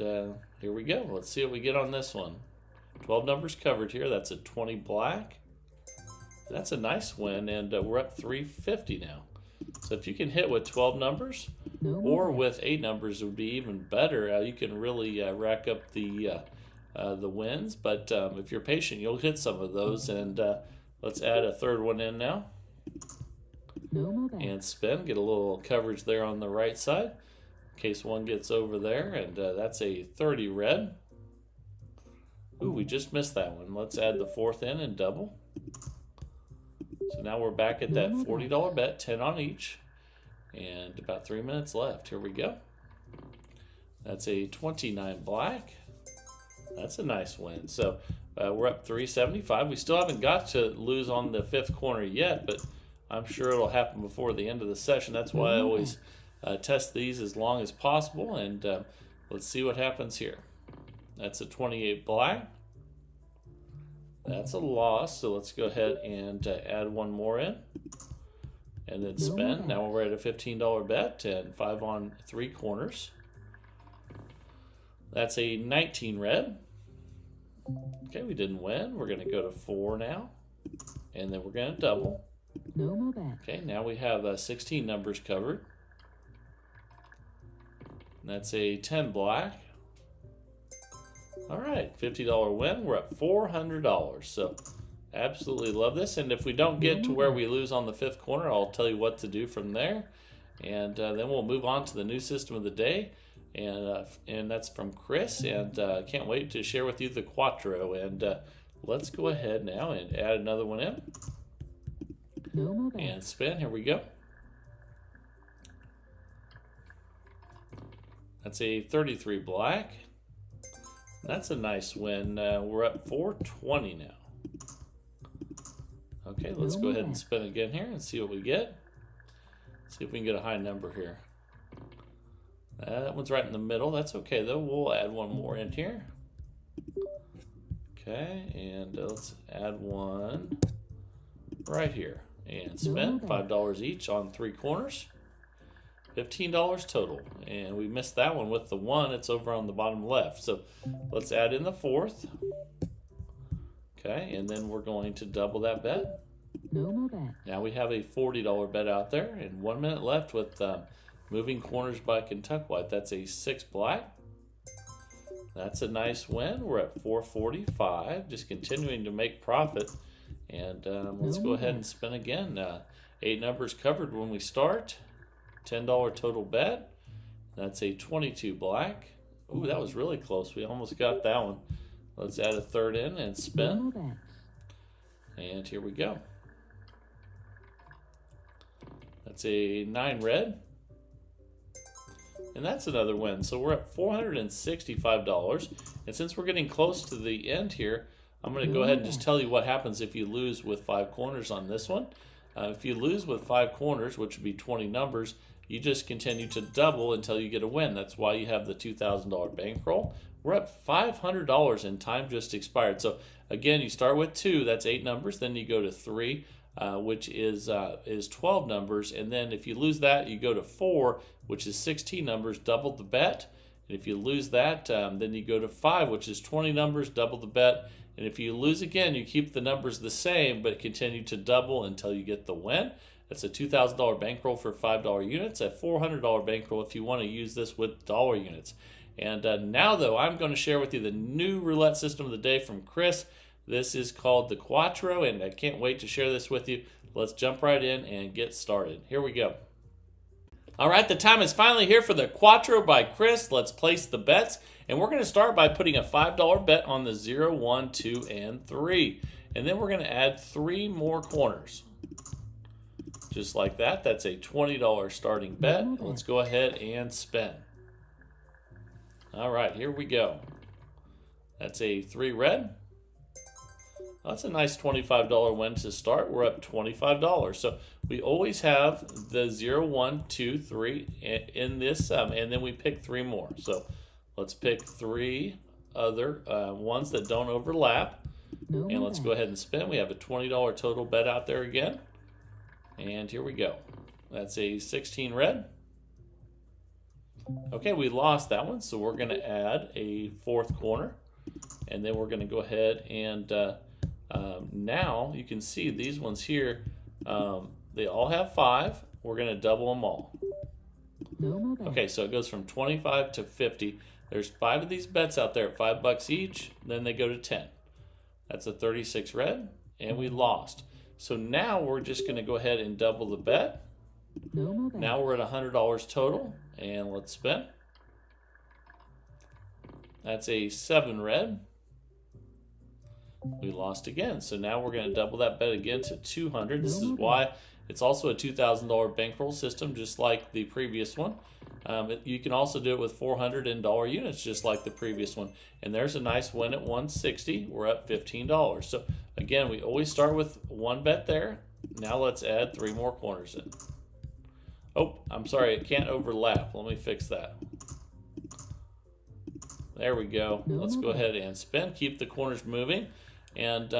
here we go. Let's see what we get on this one. 12 numbers covered here. That's a 20 black. That's a nice win, and we're up 350 now. So if you can hit with 12 numbers or with 8 numbers, it would be even better. You can really rack up the wins. But if you're patient, you'll hit some of those. And let's add a 3rd one in now. And spin. Get a little coverage there on the right side in case one gets over there. And that's a 30 red. Ooh, we just missed that one. Let's add the 4th in and double. So now we're back at that $40 bet, 10 on each. And about 3 minutes left. Here we go. That's a 29 black. That's a nice win. So we're up 375. We still haven't got to lose on the fifth corner yet, but I'm sure it'll happen before the end of the session. That's why I always test these as long as possible. And let's see what happens here. That's a 28 black. That's a loss. So let's go ahead and add one more in. And then spin. Now we're at a $15 bet and 5 on 3 corners. That's a 19 red. Okay, we didn't win. We're going to go to 4 now. And then we're going to double. No more bet. Okay, now we have 16 numbers covered. That's a 10 black. All right, $50 win. We're at $400. So absolutely love this. And if we don't get to where we lose on the fifth corner, I'll tell you what to do from there. And then we'll move on to the new system of the day. And that's from Chris. And can't wait to share with you the Quattro. And let's go ahead now and add another one in. No more bet. And spin. Here we go. That's a 33 black. That's a nice win. We're up 420 now. Okay, let's go ahead and spin again here and see what we get. See if we can get a high number here. That one's right in the middle. That's okay though. We'll add one more in here. Okay, and let's add one right here. And spin $5 each on 3 corners. $15 total. And we missed that one with the 1. It's over on the bottom left. So let's add in the 4th. Okay, and then we're going to double that bet. No more bet. Now we have a $40 bet out there, and 1 minute left with moving corners by Kentucky White. That's a 6 black. That's a nice win. We're at 445, just continuing to make profit. And let's go ahead and spin again. 8 numbers covered when we start. $10 total bet. That's a 22 black. Ooh, that was really close. We almost got that one. Let's add a 3rd in and spin. And here we go. That's a 9 red. And that's another win. So we're at $465. And since we're getting close to the end here, I'm going to go ahead and just tell you what happens if you lose with 5 corners on this one. If you lose with 5 corners, which would be 20 numbers, you just continue to double until you get a win. That's why you have the $2,000 bankroll. We're at $500 and time just expired. So again, you start with 2, that's 8 numbers. Then you go to 3, which is 12 numbers. And then if you lose that, you go to 4, which is 16 numbers, double the bet. And if you lose that, then you go to 5, which is 20 numbers, double the bet. And if you lose again, you keep the numbers the same, but continue to double until you get the win. That's a $2,000 bankroll for $5 units, a $400 bankroll if you want to use this with dollar units. And now, though, I'm going to share with you the new roulette system of the day from Chris. This is called the Quattro, and I can't wait to share this with you. Let's jump right in and get started. Here we go. All right, the time is finally here for the Quattro by Chris. Let's place the bets. And we're going to start by putting a $5 bet on the 0, 1, 2, and 3. And then we're going to add 3 more corners. Just like that. That's a $20 starting bet. Let's go ahead and spin. All right, here we go. That's a 3 red. That's a nice $25 win to start. We're up $25. So we always have the 0, 1, 2, 3 in this, and then we pick 3 more. So let's pick 3 other ones that don't overlap. And let's go ahead and spin. We have a $20 total bet out there again. And here we go. That's a 16 red. Okay, we lost that one, so we're going to add a 4th corner. And then we're going to go ahead and now you can see these ones here, they all have 5. We're going to double them all. Okay, so it goes from 25 to 50. There's 5 of these bets out there at $5 each. Then they go to 10. That's a 36 red, and we lost. So now we're just going to go ahead and double the bet. Now we're at $100 total, and let's spin. That's a 7 red. We lost again. So now we're going to double that bet again to 200. This is why it's also a $2,000 bankroll system, just like the previous one. You can also do it with 400 in dollar units, just like the previous one. And there's a nice win at 160. We're up $15. So again, we always start with one bet there. Now let's add 3 more corners in. Oh, I'm sorry, it can't overlap. Let me fix that. There we go. Let's go ahead and spin. Keep the corners moving. And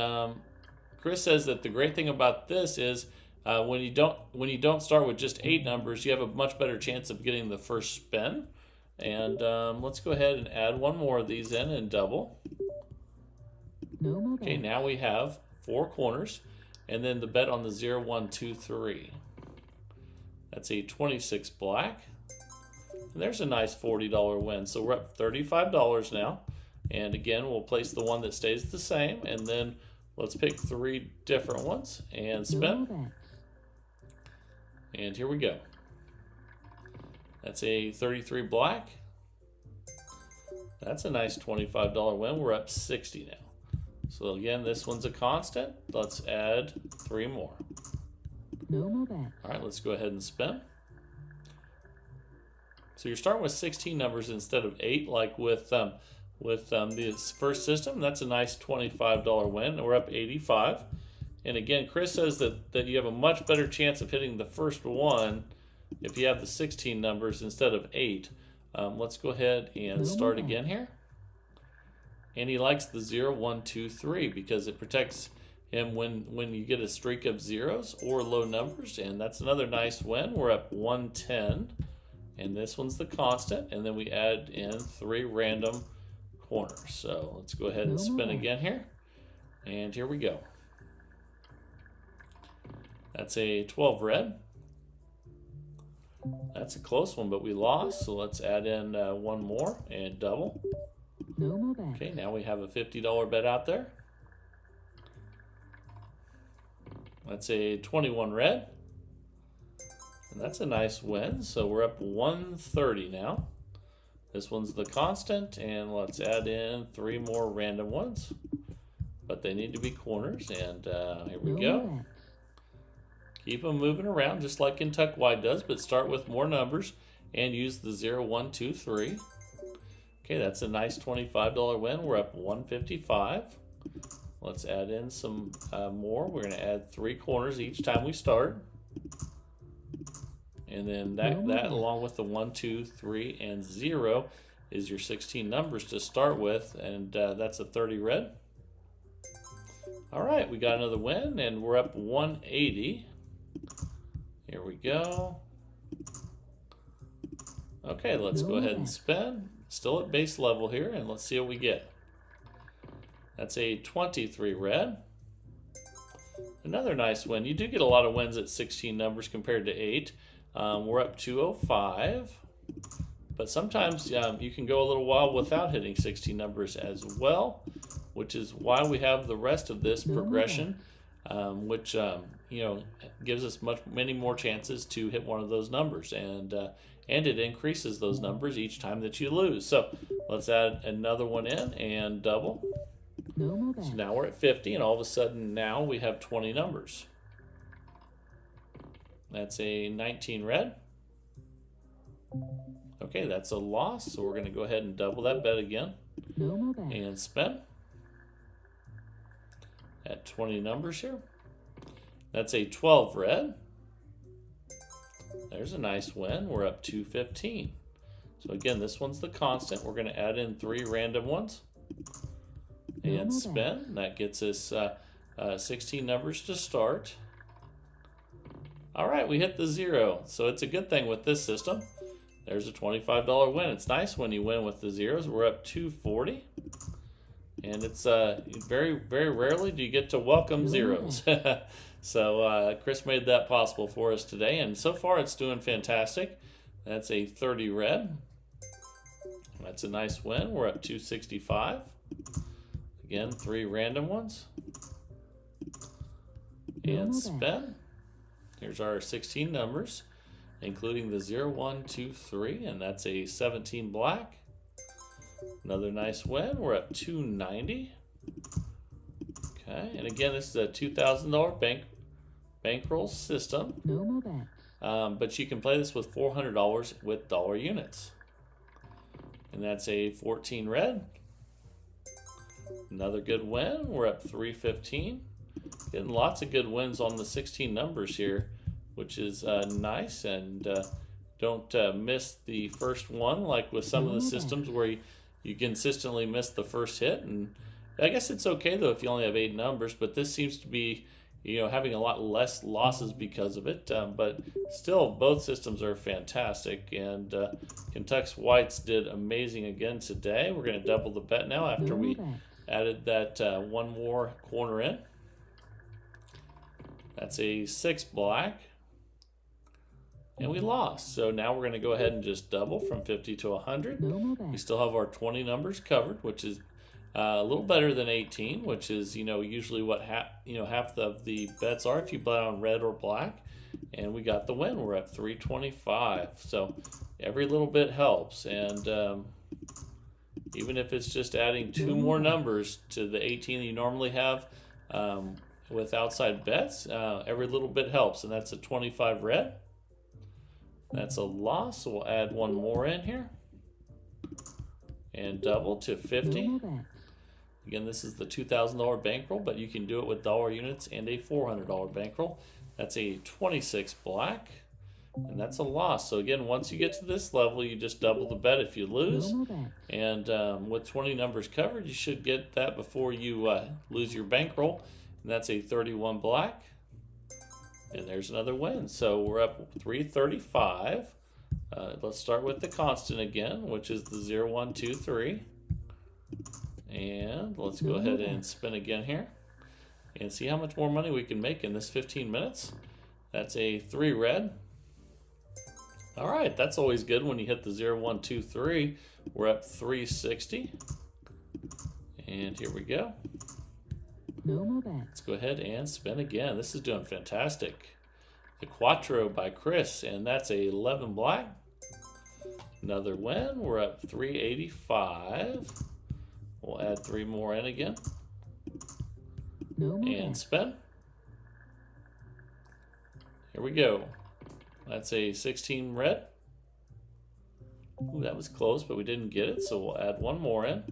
Chris says that the great thing about this is when you don't start with just 8 numbers, you have a much better chance of getting the first spin. And let's go ahead and add 1 more of these in and double. Okay, now we have 4 corners, and then the bet on the 0, 1, 2, 3. That's a 26 black. And there's a nice $40 win. So we're up $35 now. And again, we'll place the one that stays the same, and then let's pick 3 different ones and spin. And here we go. That's a 33 black. That's a nice $25 win. We're up 60 now. So again, this one's a constant. Let's add 3 more. All right, let's go ahead and spin. So you're starting with 16 numbers instead of 8, like with this first system. That's a nice $25 win, and we're up 85. And again, Chris says that you have a much better chance of hitting the first one if you have the 16 numbers instead of 8. Let's go ahead and start again here. And he likes the 0, 1, 2, 3 because it protects him when you get a streak of zeros or low numbers. And that's another nice win. We're up 110. And this one's the constant. And then we add in 3 random corners. So let's go ahead and spin again here. And here we go. That's a 12 red. That's a close one, but we lost. So let's add in 1 more and double. Okay, now we have a $50 bet out there. That's a 21 red. And that's a nice win. So we're up 130 now. This one's the constant, and let's add in 3 more random ones. But they need to be corners, and here we go. Keep them moving around just like Kentucky Wide does, but start with more numbers and use the 0, 1, 2, 3. Okay, that's a nice $25 win. We're up 155. Let's add in some more. We're going to add 3 corners each time we start. And then that along with the 1, 2, 3, and 0 is your 16 numbers to start with, and that's a 30 red. All right, we got another win, and we're up 180. Here we go. Okay, let's go ahead and spin. Still at base level here, and let's see what we get. That's a 23 red. Another nice win. You do get a lot of wins at 16 numbers compared to 8. We're up 205. But sometimes you can go a little while without hitting 16 numbers as well, which is why we have the rest of this progression, which gives us many more chances to hit one of those numbers, and it increases those numbers each time that you lose. So let's add another one in and double. So now we're at 50, and all of a sudden now we have 20 numbers. That's a 19 red. Okay, that's a loss, so we're going to go ahead and double that bet again and spin at 20 numbers here. That's a 12 red. There's a nice win. We're up 215. So again, this one's the constant. We're going to add in 3 random ones and spin. That gets us 16 numbers to start. All right, we hit the 0. So it's a good thing with this system. There's a $25 win. It's nice when you win with the zeros. We're up 240. And it's very, very rarely do you get to welcome zeros. So Chris made that possible for us today. And so far it's doing fantastic. That's a 30 red. That's a nice win. We're up 265. Again, 3 random ones. And spin. Here's our 16 numbers, including the 0, 1, 2, 3, and that's a 17 black. Another nice win. We're up 290. Okay, and again, this is a $2,000 bankroll system. but you can play this with $400 with dollar units. And that's a 14 red. Another good win. We're up 315. Getting lots of good wins on the 16 numbers here, which is nice. And don't miss the first one like with some of the systems where you consistently miss the first hit. And I guess it's okay though if you only have 8 numbers, but this seems to be, you know, having a lot less losses because of it. But still, both systems are fantastic. And Kentuck's Whites did amazing again today. We're going to double the bet now after we added that one more corner in. That's a 6 black. And we lost. So now we're going to go ahead and just double from 50 to 100. We still have our 20 numbers covered, which is a little better than 18, which is, you know, usually what half of the bets are if you bet on red or black. And we got the win. We're at 325. So every little bit helps. And even if it's just adding 2 more numbers to the 18 that you normally have with outside bets, every little bit helps. And that's a 25 red. That's a loss, so we'll add one more in here. And double to 50. Again, this is the $2,000 bankroll, but you can do it with dollar units and a $400 bankroll. That's a 26 black, and that's a loss. So again, once you get to this level, you just double the bet if you lose. And with 20 numbers covered, you should get that before you lose your bankroll. And that's a 31 black. And there's another win. So we're up 335. Let's start with the constant again, which is the 0, 1, 2, 3. And let's go ahead and spin again here and see how much more money we can make in this 15 minutes. That's a 3 red. All right, that's always good when you hit the 0, 1, 2, 3. We're up 360. And here we go. Let's go ahead and spin again. This is doing fantastic. The Quattro by Chris, and that's a 11 black. Another win. We're up 385. We'll add 3 more in again. And spin. Here we go. That's a 16 red. Ooh, that was close, but we didn't get it, so we'll add one more in.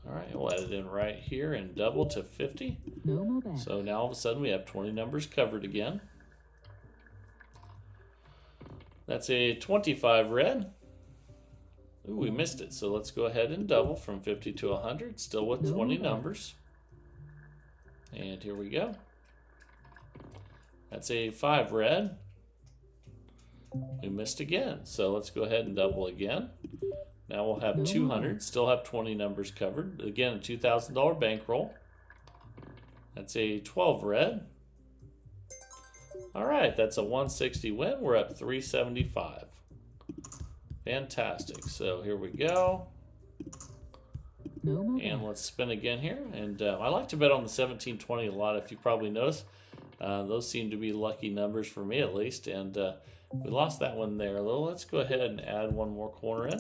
All right, we'll add it in right here and double to 50. So now all of a sudden we have 20 numbers covered again. That's a 25 red. Ooh, we missed it. So let's go ahead and double from 50 to 100, still with 20 numbers. And here we go. That's a 5 red. We missed again. So let's go ahead and double again. Now we'll have 200, still have 20 numbers covered. Again, a $2,000 bankroll. That's a 12 red. All right, that's a 160 win. We're up 375. Fantastic. So here we go. And let's spin again here. And I like to bet on the 17, 20 a lot, if you probably noticed. Those seem to be lucky numbers for me at least. And we lost that one there a little. Let's go ahead and add one more corner in.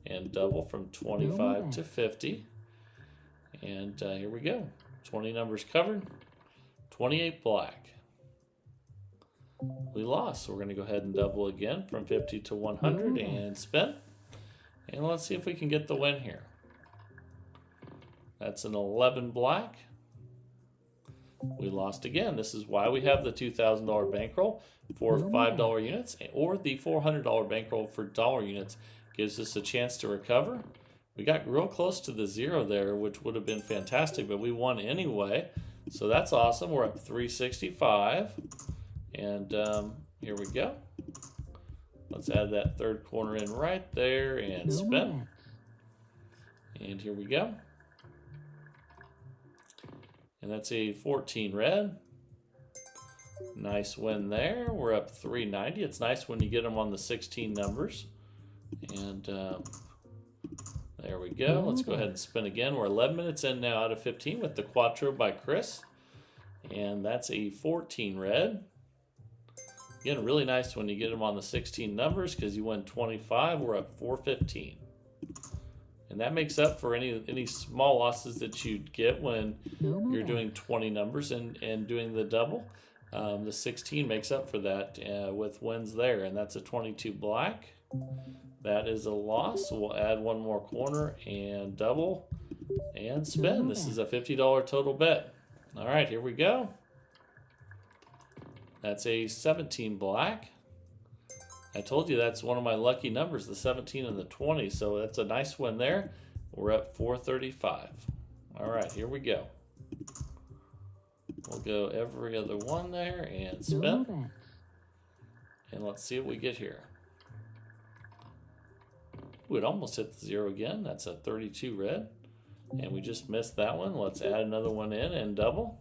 And double from 25 to 50. And here we go. 20 numbers covered. 28 black. We lost, so we're going to go ahead and double again from 50 to 100 and spin. And let's see if we can get the win here. That's an 11 black. We lost again. This is why we have the $2,000 bankroll for $5 units, or the $400 bankroll for dollar units. Gives us a chance to recover. We got real close to the 0 there, which would have been fantastic, but we won anyway. So that's awesome. We're up 365. And here we go. Let's add that third corner in right there and spin. And here we go. And that's a 14 red. Nice win there. We're up 390. It's nice when you get them on the 16 numbers. And there we go. Let's go ahead and spin again. We're 11 minutes in now out of 15 with the Quattro by Chris. And that's a 14 red. Again, really nice when you get them on the 16 numbers because you win 25. We're up 415. And that makes up for any small losses that you'd get when you're doing 20 numbers and doing the double. The 16 makes up for that with wins there, and that's a 22 black. That is a loss. So we'll add one more corner and double and spin. This is a $50 total bet. All right, here we go. That's a 17 black. I told you that's one of my lucky numbers, the 17 and the 20. So that's a nice win there. We're at 435. All right, here we go. We'll go every other one there and spin. And let's see what we get here. Ooh, it almost hit the 0 again. That's a 32 red. And we just missed that one. Let's add another one in and double.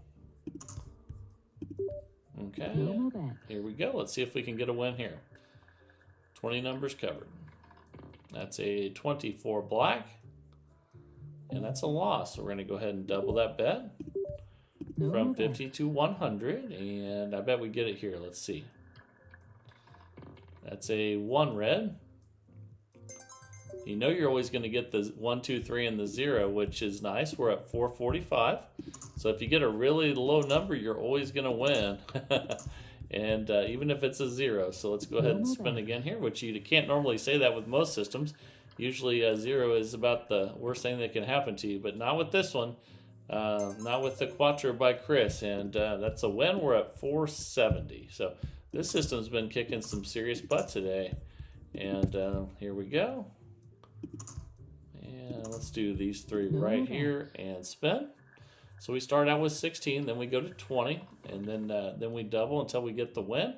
Okay, here we go. Let's see if we can get a win here. 20 numbers covered. That's a 24 black. And that's a loss. So we're going to go ahead and double that bet from 50 to 100. And I bet we get it here. Let's see. That's a 1 red. You know you're always going to get the 1, 2, 3, and the 0, which is nice. We're at 445. So if you get a really low number, you're always going to win. And even if it's a 0. So let's go ahead and spin again here, which you can't normally say that with most systems. Usually a 0 is about the worst thing that can happen to you, but not with this one. Not with the Quattro by Chris. And that's a win. We're at 470. So this system's been kicking some serious butt today. And here we go. And let's do these 3 right here and spin. So we start out with 16, then we go to 20, and then we double until we get the win.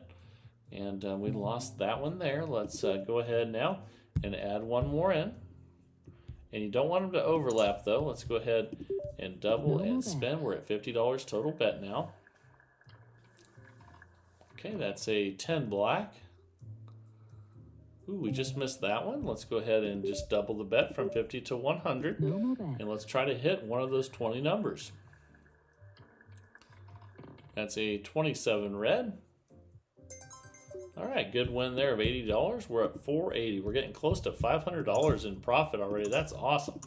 And we lost that one there. Let's go ahead now and add one more in. And you don't want them to overlap though. Let's go ahead and double and spin. We're at $50 total bet now. Okay, that's a 10 black. Ooh, we just missed that one. Let's go ahead and just double the bet from 50 to 100. And let's try to hit one of those 20 numbers. That's a 27 red. All right, good win there of $80. We're at 480. We're getting close to $500 in profit already. That's awesome.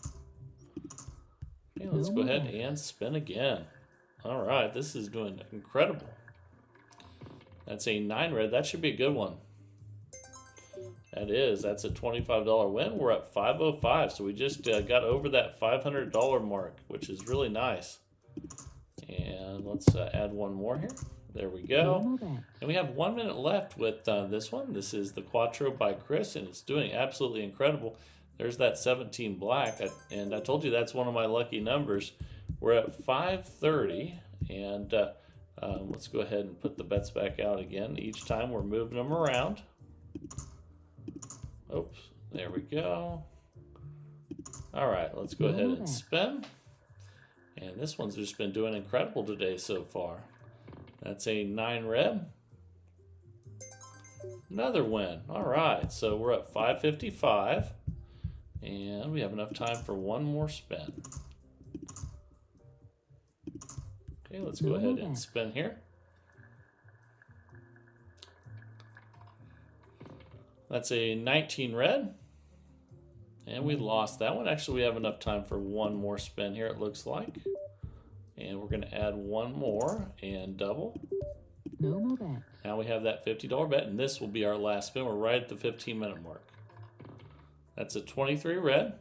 Okay, let's go ahead and spin again. All right, this is doing incredible. That's a 9 red. That should be a good one. That is. That's a $25 win. We're at 505. So we just got over that $500 mark, which is really nice. And let's add one more here. There we go. And we have 1 minute left with this one. This is the Quattro by Chris, and it's doing absolutely incredible. There's that 17 black, and I told you that's one of my lucky numbers. We're at 530, and let's go ahead and put the bets back out again. Each time we're moving them around. Oops, there we go. All right, let's go ahead and spin. And this one's just been doing incredible today so far. That's a 9 red. Another win. All right, so we're at 555. And we have enough time for one more spin. Okay, let's go ahead and spin here. That's a 19 red. And we lost that one. Actually, we have enough time for one more spin here, it looks like. And we're going to add one more and double. No more bet. Now we have that $50 bet, and this will be our last spin. We're right at the 15-minute mark. That's a 23 red.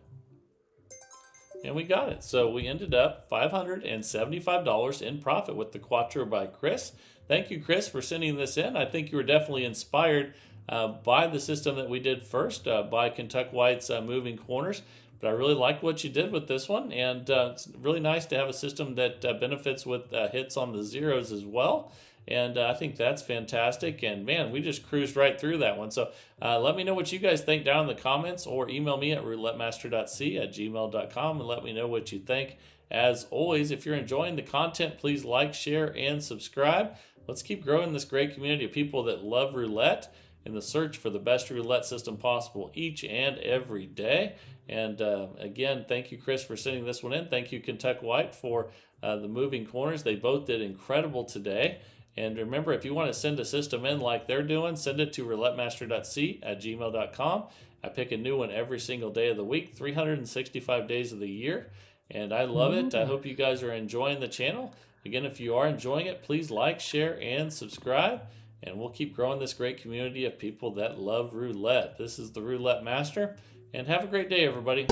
And we got it. So we ended up $575 in profit with the Quattro by Chris. Thank you, Chris, for sending this in. I think you were definitely inspired by the system that we did first, by Kentucky White's moving corners. But I really like what you did with this one, and it's really nice to have a system that benefits with hits on the zeros as well. And I think that's fantastic. And man, we just cruised right through that one. So let me know what you guys think down in the comments, or email me at roulettemaster.c@gmail.com and let me know what you think. As always, if you're enjoying the content, please like, share, and subscribe. Let's keep growing this great community of people that love roulette in the search for the best roulette system possible each and every day. And again, thank you, Chris, for sending this one in. Thank you, Kentucky White, for the moving corners. They both did incredible today. And remember, if you want to send a system in like they're doing, send it to roulettemaster.c@gmail.com. I pick a new one every single day of the week, 365 days of the year. And I love it. I hope you guys are enjoying the channel. Again, if you are enjoying it, please like, share, and subscribe. And we'll keep growing this great community of people that love roulette. This is the Roulette Master. And have a great day, everybody.